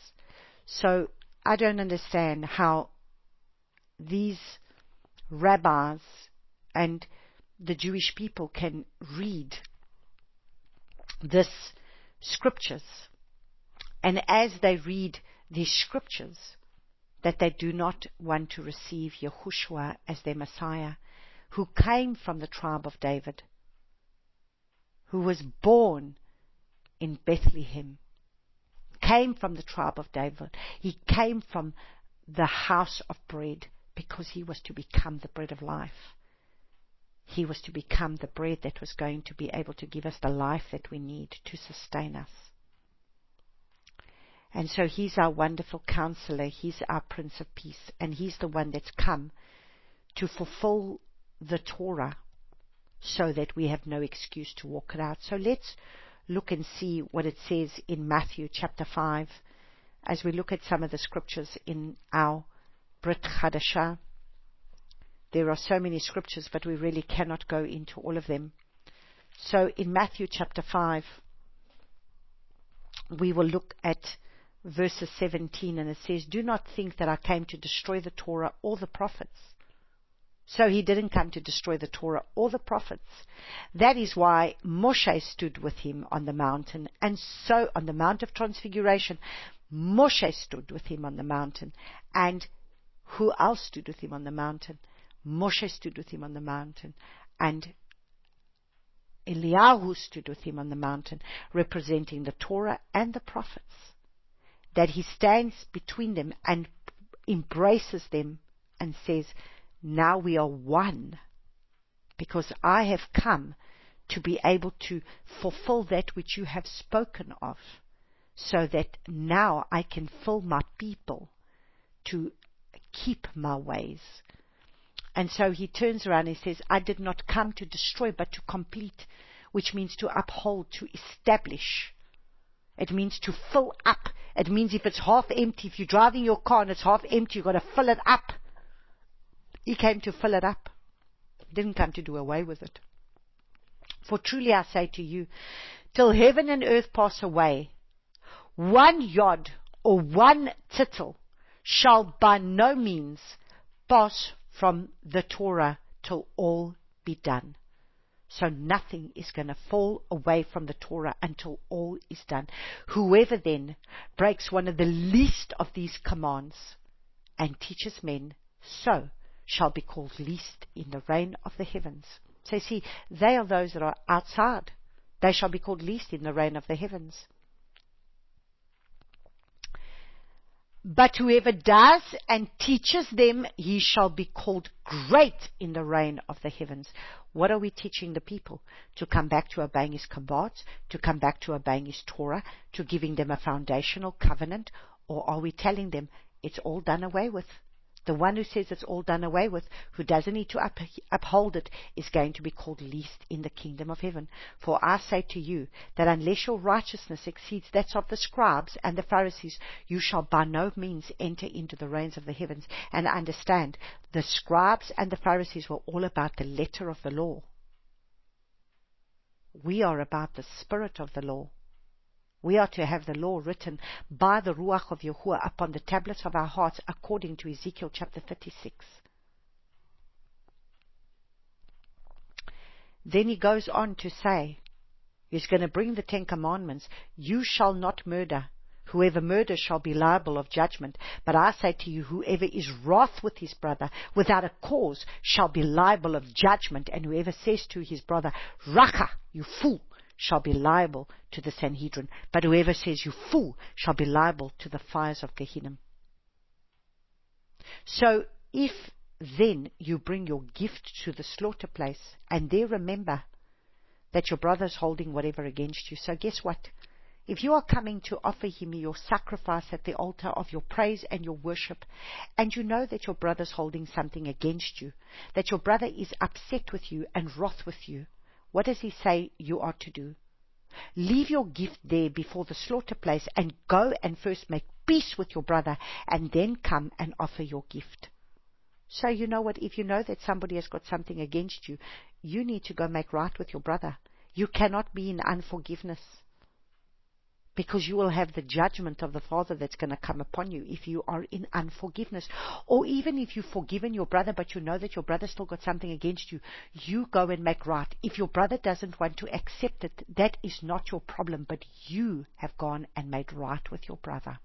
Speaker 1: So I don't understand how these rabbis and the Jewish people can read this scriptures, and as they read these scriptures, that they do not want to receive Yahushua as their Messiah, who came from the tribe of David, who was born in Bethlehem, came from the tribe of David. He came from the house of bread, because he was to become the bread of life. He was to become the bread that was going to be able to give us the life that we need to sustain us. And so He's our wonderful counselor, He's our Prince of Peace, and He's the one that's come to fulfill the Torah so that we have no excuse to walk it out. So let's look and see what it says in Matthew chapter 5, as we look at some of the scriptures in our Brit Chadashah. There are so many scriptures, but we really cannot go into all of them. So in Matthew chapter 5, we will look at verses 17, and it says, Do not think that I came to destroy the Torah or the prophets. So He didn't come to destroy the Torah or the prophets. That is why Moshe stood with Him on the mountain, and so on the Mount of Transfiguration, Moshe stood with Him on the mountain. And who else stood with Him on the mountain? Moshe stood with Him on the mountain, and Eliyahu stood with Him on the mountain, representing the Torah and the prophets. That He stands between them and embraces them and says, now we are one, because I have come to be able to fulfill that which you have spoken of, so that now I can fill my people to keep my ways. And so He turns around and says, I did not come to destroy, but to complete, which means to uphold, to establish. It means to fill up. It means if it's half empty, if you're driving your car and it's half empty, you've got to fill it up. He came to fill it up. He didn't come to do away with it. For truly I say to you, till heaven and earth pass away, one yod or one tittle shall by no means pass from the Torah till all be done. So nothing is going to fall away from the Torah until all is done. Whoever then breaks one of the least of these commands and teaches men, so shall be called least in the reign of the heavens. So you see, they are those that are outside. They shall be called least in the reign of the heavens. But whoever does and teaches them, he shall be called great in the reign of the heavens. What are we teaching the people? To come back to obeying His commands, to come back to obeying His Torah, to giving them a foundational covenant? Or are we telling them it's all done away with? The one who says it's all done away with, who doesn't need to uphold it, is going to be called least in the kingdom of heaven. For I say to you that unless your righteousness exceeds that of the scribes and the Pharisees, you shall by no means enter into the reigns of the heavens. And understand, the scribes and the Pharisees were all about the letter of the law. We are about the spirit of the law. We are to have the law written by the Ruach of Yahuwah upon the tablets of our hearts, according to Ezekiel chapter 36. Then he goes on to say, he's going to bring the 10 Commandments. You shall not murder. Whoever murders shall be liable of judgment. But I say to you, whoever is wroth with his brother without a cause shall be liable of judgment. And whoever says to his brother, Racha, you fool, shall be liable to the Sanhedrin. But whoever says, you fool, shall be liable to the fires of Gehenna. So if then you bring your gift to the slaughter place, and there remember that your brother's holding whatever against you. So guess what? If you are coming to offer him your sacrifice at the altar of your praise and your worship, and you know that your brother's holding something against you, that your brother is upset with you and wroth with you, what does he say you are to do? Leave your gift there before the slaughter place and go and first make peace with your brother, and then come and offer your gift. So you know what? If you know that somebody has got something against you, you need to go make right with your brother. You cannot be in unforgiveness, because you will have the judgment of the Father that's going to come upon you if you are in unforgiveness. Or even if you've forgiven your brother, but you know that your brother still got something against you, you go and make right. If your brother doesn't want to accept it, that is not your problem, but you have gone and made right with your brother.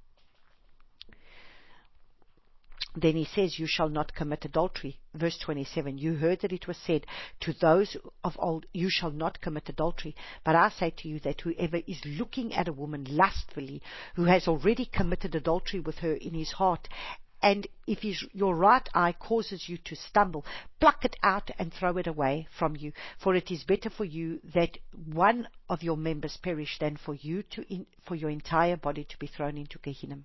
Speaker 1: Then he says, you shall not commit adultery. Verse 27, you heard that it was said to those of old, you shall not commit adultery. But I say to you that whoever is looking at a woman lustfully, who has already committed adultery with her in his heart, and if your right eye causes you to stumble, pluck it out and throw it away from you. For it is better for you that one of your members perish than for your entire body to be thrown into Gehenna.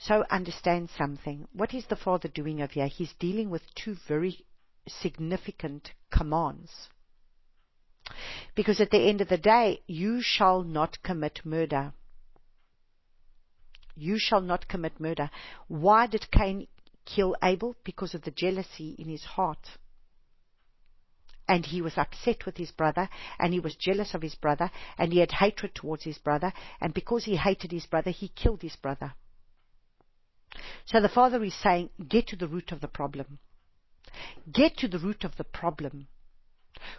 Speaker 1: So understand something. What is the Father doing over here? He's dealing with two very significant commands. Because at the end of the day, you shall not commit murder. You shall not commit murder. Why did Cain kill Abel? Because of the jealousy in his heart. And he was upset with his brother, and he was jealous of his brother, and he had hatred towards his brother, and because he hated his brother, he killed his brother. So the Father is saying, get to the root of the problem. Get to the root of the problem.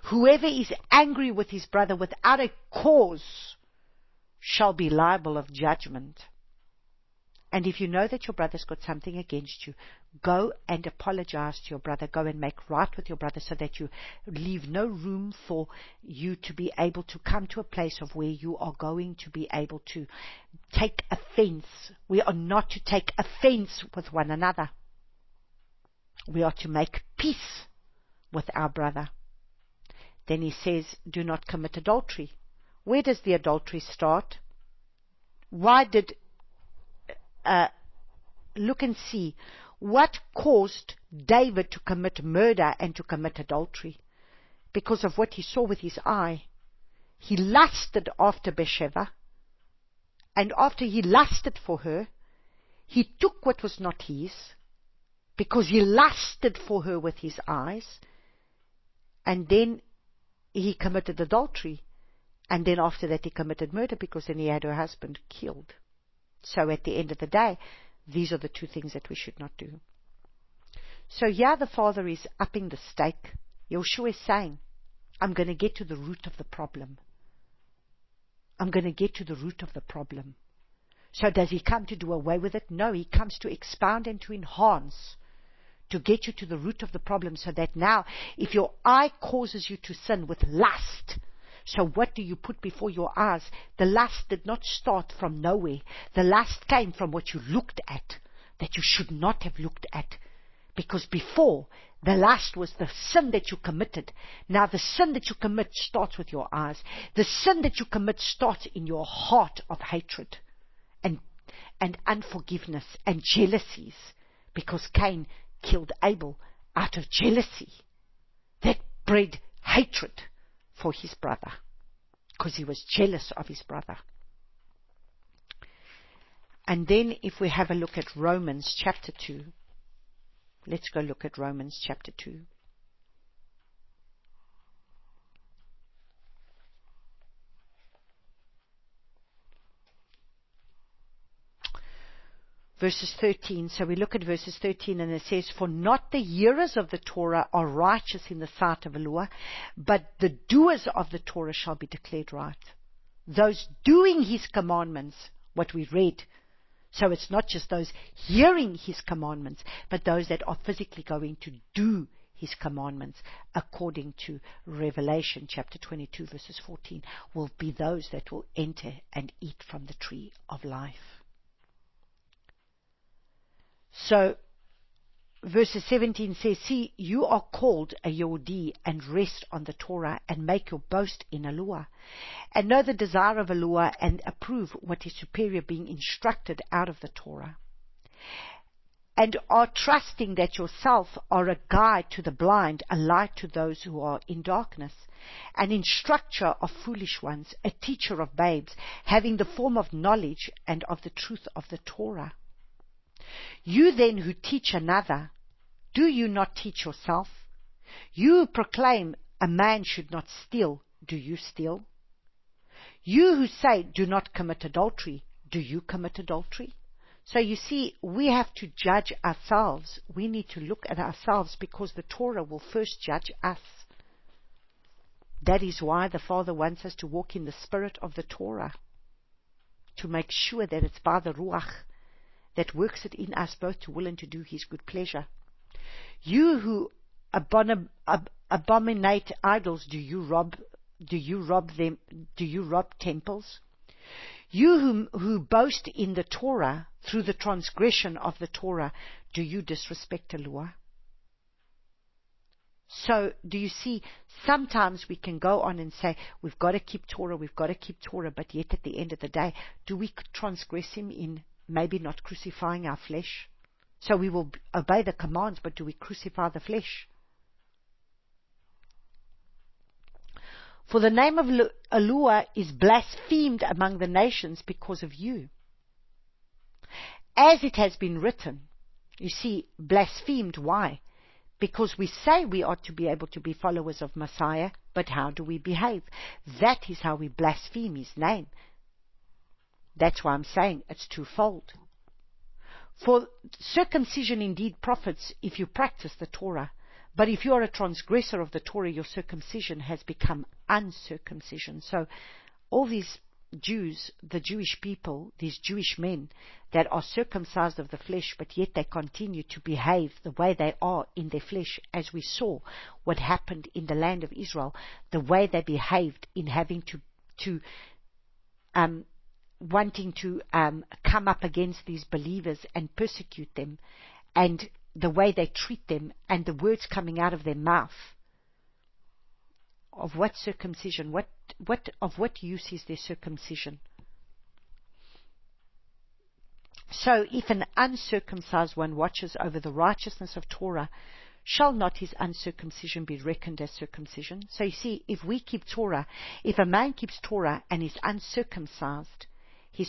Speaker 1: Whoever is angry with his brother without a cause shall be liable of judgment. And if you know that your brother's got something against you, go and apologize to your brother. Go and make right with your brother, so that you leave no room for you to be able to come to a place of where you are going to be able to take offense. We are not to take offense with one another. We are to make peace with our brother. Then he says, do not commit adultery. Where does the adultery start? Why did look and see what caused David to commit murder and to commit adultery? Because of what he saw with his eye. He lusted after Bathsheba, and after he lusted for her, he took what was not his, because he lusted for her with his eyes, and then he committed adultery, and then after that he committed murder, because then he had her husband killed. So at the end of the day, these are the two things that we should not do. So here the Father is upping the stake. Yeshua is saying, I'm going to get to the root of the problem. I'm going to get to the root of the problem. So does he come to do away with it? No, he comes to expound and to enhance, to get you to the root of the problem, so that now, if your eye causes you to sin with lust, so what do you put before your eyes? The lust did not start from nowhere. The lust came from what you looked at, that you should not have looked at. Because before, the lust was the sin that you committed. Now the sin that you commit starts with your eyes. The sin that you commit starts in your heart of hatred and unforgiveness and jealousies. because Cain killed Abel out of jealousy. That bred hatred for his brother, because he was jealous of his brother. And then if we have a look at Romans chapter 2, let's go look at Romans chapter 2. Verses 13, so we look at verses 13 and it says, "For not the hearers of the Torah are righteous in the sight of Allah, but the doers of the Torah shall be declared right." Those doing His commandments, what we read. So it's not just those hearing His commandments, but those that are physically going to do His commandments, according to Revelation chapter 22 verses 14, will be those that will enter and eat from the tree of life. So, verses 17 says, "See, you are called a Yehudi, and rest on the Torah, and make your boast in Allah, and know the desire of Allah, and approve what is superior, being instructed out of the Torah, and are trusting that yourself are a guide to the blind, a light to those who are in darkness, an instructor of foolish ones, a teacher of babes, having the form of knowledge and of the truth of the Torah. You then who teach another, do you not teach yourself? You who proclaim a man should not steal, do you steal? You who say do not commit adultery, do you commit adultery?" So you see, we have to judge ourselves. We need to look at ourselves, because the Torah will first judge us. That is why the Father wants us to walk in the spirit of the Torah, to make sure that it's by the Ruach that works it in us both to will and to do His good pleasure. You who abominate idols, do you rob them? Do you rob temples? You who boast in the Torah through the transgression of the Torah, do you disrespect Allah? So, do you see, sometimes we can go on and say, we've got to keep Torah, but yet at the end of the day, do we transgress Him in maybe not crucifying our flesh? So we will obey the commands, but do we crucify the flesh? "For the name of Allah is blasphemed among the nations because of you. As it has been written." You see, blasphemed, why? Because we say we ought to be able to be followers of Messiah, but how do we behave? That is how we blaspheme His name. That's why I'm saying it's twofold. "For circumcision indeed profits if you practice the Torah, but if you are a transgressor of the Torah, your circumcision has become uncircumcision." So all these Jews, the Jewish people, these Jewish men that are circumcised of the flesh, but yet they continue to behave the way they are in their flesh, as we saw what happened in the land of Israel, the way they behaved in having wanting to come up against these believers and persecute them, and the way they treat them, and the words coming out of their mouth. Of what circumcision? Of what use is their circumcision? So, if an uncircumcised one watches over the righteousness of Torah, shall not his uncircumcision be reckoned as circumcision? So you see, if we keep Torah, if a man keeps Torah and is uncircumcised, his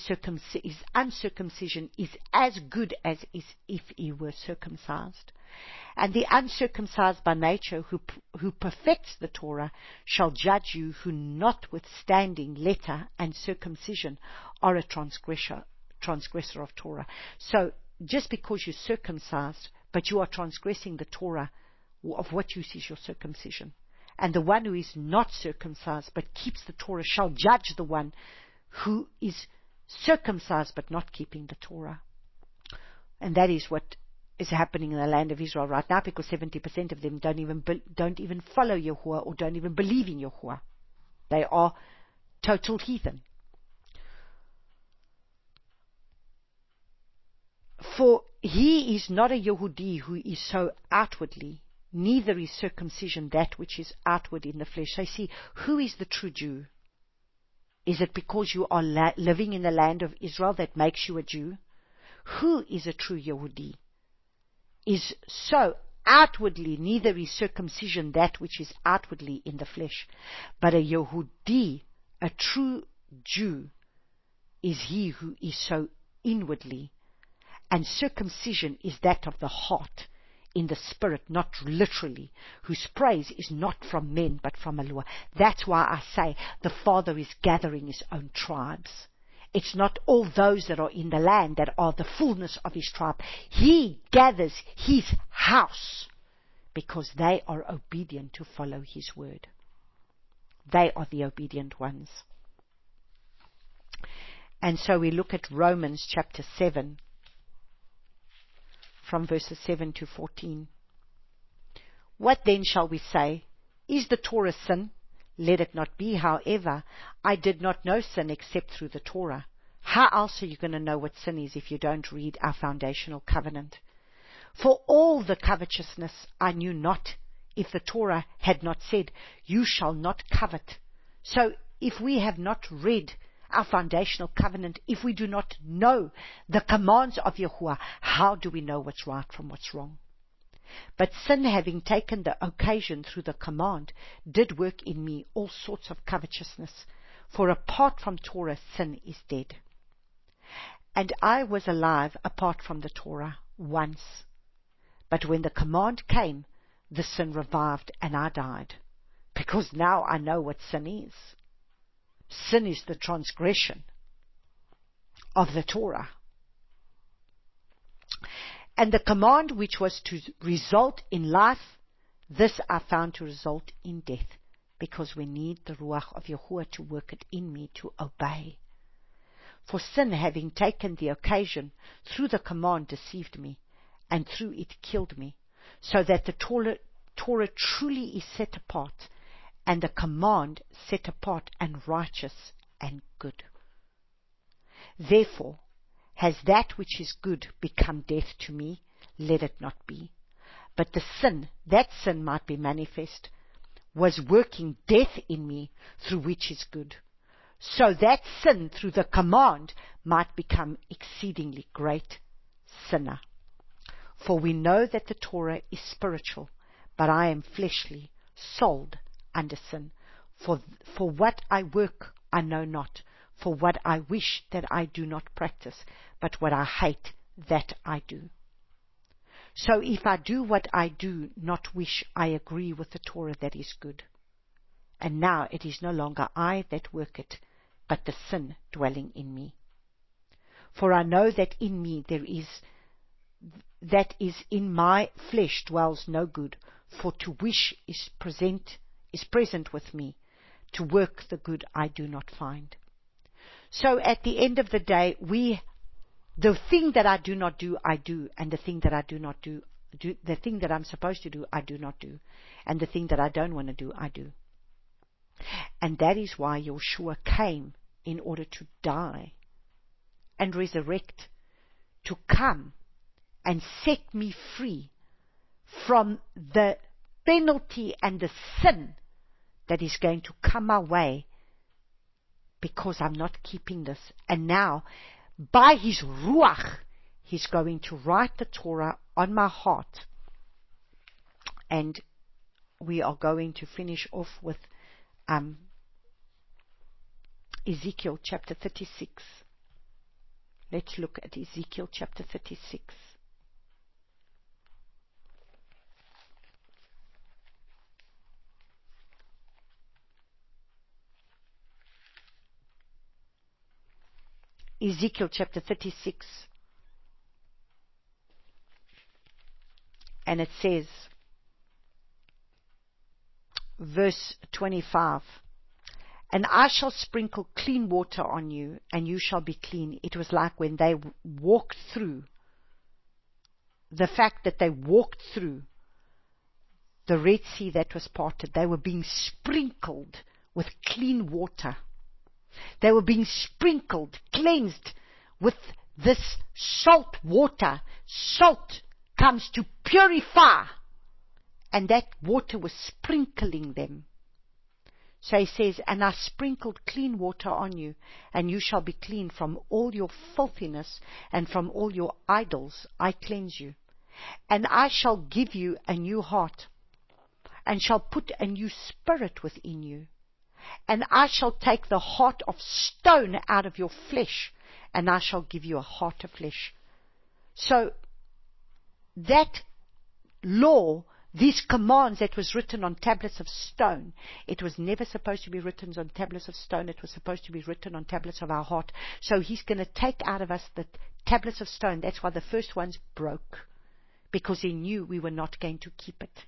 Speaker 1: uncircumcision is as good as if he were circumcised. And the uncircumcised by nature, who perfects the Torah, shall judge you, who notwithstanding letter and circumcision are a transgressor of Torah. So, just because you're circumcised, but you are transgressing the Torah, of what use is your circumcision? And the one who is not circumcised, but keeps the Torah, shall judge the one who is circumcised, but not keeping the Torah. And that is what is happening in the land of Israel right now, because 70% of them don't even follow Yahuwah, or don't even believe in Yahuwah. They are total heathen. For he is not a Yehudi who is so outwardly, neither is circumcision that which is outward in the flesh. So see, who is the true Jew? Is it because you are living in the land of Israel that makes you a Jew? Who is a true Yehudi? is so outwardly, neither is circumcision that which is outwardly in the flesh, but a Yehudi, a true Jew, is he who is so inwardly. And circumcision is that of the heart, in the spirit, not literally, whose praise is not from men, but from Allah. That's why I say the Father is gathering his own tribes. It's not all those that are in the land that are the fullness of his tribe. He gathers his house because they are obedient to follow his word. They are the obedient ones. And so we look at Romans chapter 7, from verses 7 to 14. What then shall we say? Is the Torah sin? Let it not be. However, I did not know sin except through the Torah. How else are you going to know what sin is if you don't read our foundational covenant? For all the covetousness I knew not, if the Torah had not said, you shall not covet. So if we have not read our foundational covenant, if we do not know the commands of Yahuwah, how do we know what's right from what's wrong? But sin, having taken the occasion through the command, did work in me all sorts of covetousness. For apart from Torah, sin is dead. And I was alive apart from the Torah once. But when the command came, the sin revived and I died. Because now I know what sin is. Sin is the transgression of the Torah. And the command which was to result in life, this I found to result in death, because we need the Ruach of Yahuwah to work it in me to obey. For sin, having taken the occasion, through the command deceived me, and through it killed me, so that the Torah truly is set apart, and the command set apart and righteous and good. Therefore, has that which is good become death to me? Let it not be. But the sin, that sin might be manifest, was working death in me, through which is good. So that sin, through the command, might become exceedingly great sinner. For we know that the Torah is spiritual, but I am fleshly, sold under sin. For what I work I know not, for what I wish that I do not practice, but what I hate that I do. So if I do what I do not wish, I agree with the Torah that is good. And now it is no longer I that work it, but the sin dwelling in me. For I know that in me that is in my flesh dwells no good, for to wish is present with me, to work the good I do not find. So at the end of the day, the thing that I do not do, I do, and the thing that I do not do, the thing that I'm supposed to do, I do not do, and the thing that I don't want to do, I do. And that is why Yeshua came, in order to die and resurrect, to come and set me free from the penalty and the sin that is going to come my way because I'm not keeping this. And now, by his Ruach, he's going to write the Torah on my heart. And we are going to finish off with Ezekiel chapter 36. Let's look at Ezekiel chapter 36. Ezekiel chapter 36, and it says, verse 25, and I shall sprinkle clean water on you, and you shall be clean. It was like when they walked through, the fact that they walked through the Red Sea that was parted. They were being sprinkled with clean water. They were being sprinkled, cleansed with this salt water. Salt comes to purify, and that water was sprinkling them. So he says, and I sprinkled clean water on you, and you shall be clean from all your filthiness, and from all your idols I cleanse you. And I shall give you a new heart, and shall put a new spirit within you. And I shall take the heart of stone out of your flesh, and I shall give you a heart of flesh. So that law, these commands that was written on tablets of stone, it was never supposed to be written on tablets of stone. It was supposed to be written on tablets of our heart. So he's going to take out of us the tablets of stone. That's why the first ones broke, because he knew we were not going to keep it.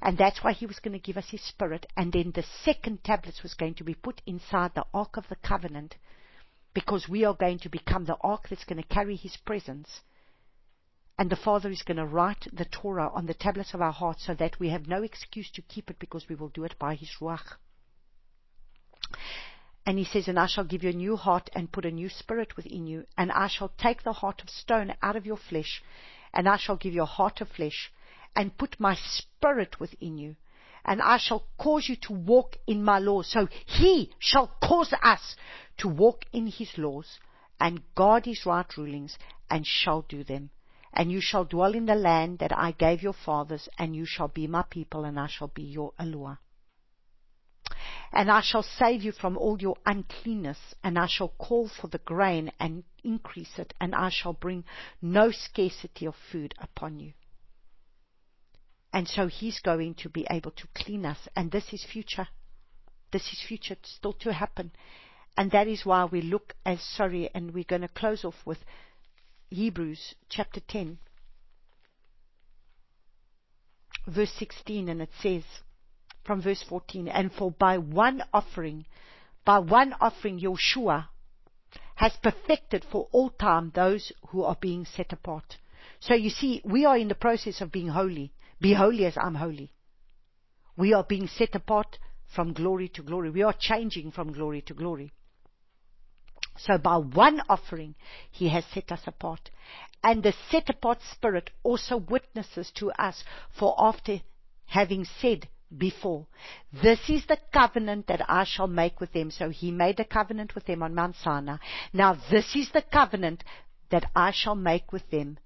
Speaker 1: And that's why he was going to give us his spirit. And then the second tablets was going to be put inside the Ark of the Covenant, because we are going to become the Ark that's going to carry his presence. And the Father is going to write the Torah on the tablets of our hearts, so that we have no excuse to keep it, because we will do it by his Ruach. And he says, and I shall give you a new heart and put a new spirit within you. And I shall take the heart of stone out of your flesh, and I shall give you a heart of flesh, and put my spirit within you. And I shall cause you to walk in my laws. So he shall cause us to walk in his laws, and guard his right rulings, and shall do them. And you shall dwell in the land that I gave your fathers, and you shall be my people, and I shall be your Eloah. And I shall save you from all your uncleanness, and I shall call for the grain and increase it, and I shall bring no scarcity of food upon you. And so he's going to be able to clean us, and this is future. This is future, still to happen. And that is why we look and we're going to close off with Hebrews chapter 10, verse 16, and it says, from verse 14, and for by one offering Yeshua has perfected for all time those who are being set apart. So you see, we are in the process of being holy. Be holy as I'm holy. We are being set apart from glory to glory. We are changing from glory to glory. So by one offering, he has set us apart. And the set apart spirit also witnesses to us, for after having said before, this is the covenant that I shall make with them. So he made a covenant with them on Mount Sinai. Now this is the covenant that I shall make with them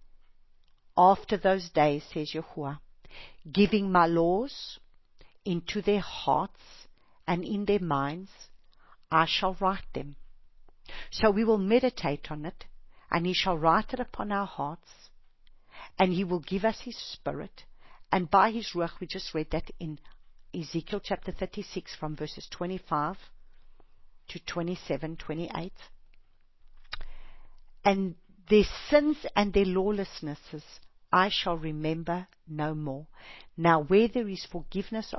Speaker 1: after those days, says Yahuwah, giving my laws into their hearts and in their minds. I shall write them. So we will meditate on it, and he shall write it upon our hearts, and he will give us his spirit, and by his Ruach, we just read that in Ezekiel chapter 36 from verses 25 to 27, 28. And their sins and their lawlessnesses I shall remember no more. Now where there is forgiveness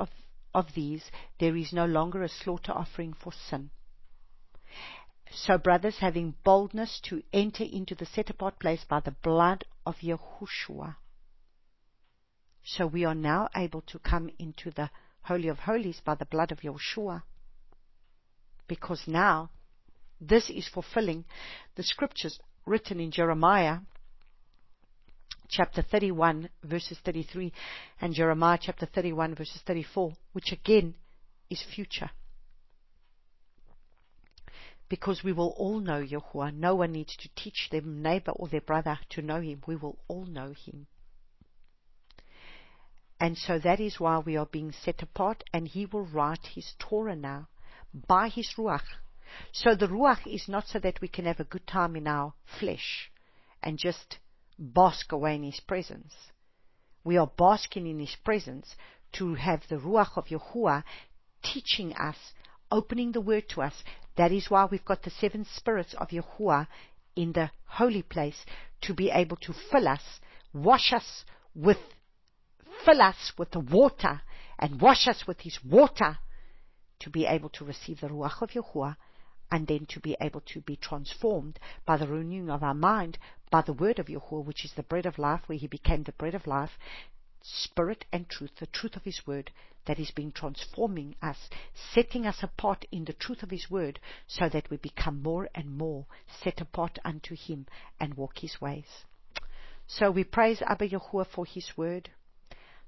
Speaker 1: of these, there is no longer a slaughter offering for sin. So, brothers, having boldness to enter into the set-apart place by the blood of Yahushua. So we are now able to come into the Holy of Holies by the blood of Yahushua. Because now, this is fulfilling the scriptures written in Jeremiah chapter 31, verses 33, and Jeremiah chapter 31, verses 34, which again is future. Because we will all know Yahuwah. No one needs to teach their neighbor or their brother to know him. We will all know him. And so that is why we are being set apart, and he will write his Torah now by his Ruach. So the Ruach is not so that we can have a good time in our flesh and just bask away in his presence. We are basking in his presence to have the Ruach of Yahuwah teaching us, opening the word to us. That is why we've got the 7 spirits of Yahuwah in the holy place, to be able to fill us, fill us with the water, and wash us with his water, to be able to receive the Ruach of Yahuwah, and then to be able to be transformed by the renewing of our mind, by the word of Yahuwah, which is the bread of life, where he became the bread of life, spirit and truth, the truth of his word, that is being transforming us, setting us apart in the truth of his word, so that we become more and more set apart unto him and walk his ways. So we praise Abba Yahuwah for his word.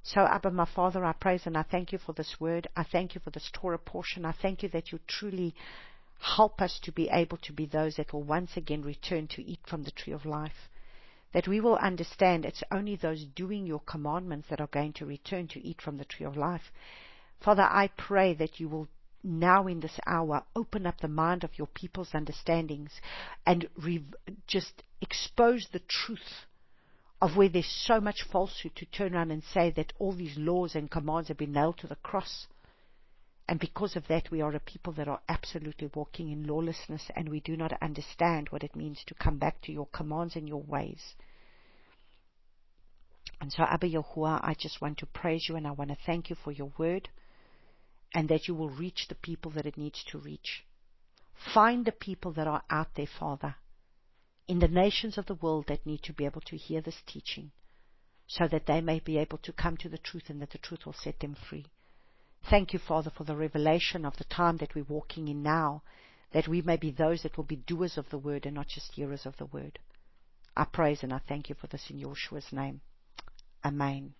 Speaker 1: So Abba, my Father, I praise and I thank you for this word. I thank you for this Torah portion. I thank you that you truly help us to be able to be those that will once again return to eat from the tree of life. that we will understand it's only those doing your commandments that are going to return to eat from the tree of life. Father, I pray that you will now in this hour open up the mind of your people's understandings and just expose the truth of where there's so much falsehood, to turn around and say that all these laws and commands have been nailed to the cross. And because of that, we are a people that are absolutely walking in lawlessness, and we do not understand what it means to come back to your commands and your ways. And so, Abba Yahuwah, I just want to praise you, and I want to thank you for your word, and that you will reach the people that it needs to reach. Find the people that are out there, Father, in the nations of the world that need to be able to hear this teaching, so that they may be able to come to the truth, and that the truth will set them free. Thank you, Father, for the revelation of the time that we're walking in now, that we may be those that will be doers of the word and not just hearers of the word. I praise and I thank you for this in Yeshua's name. Amen.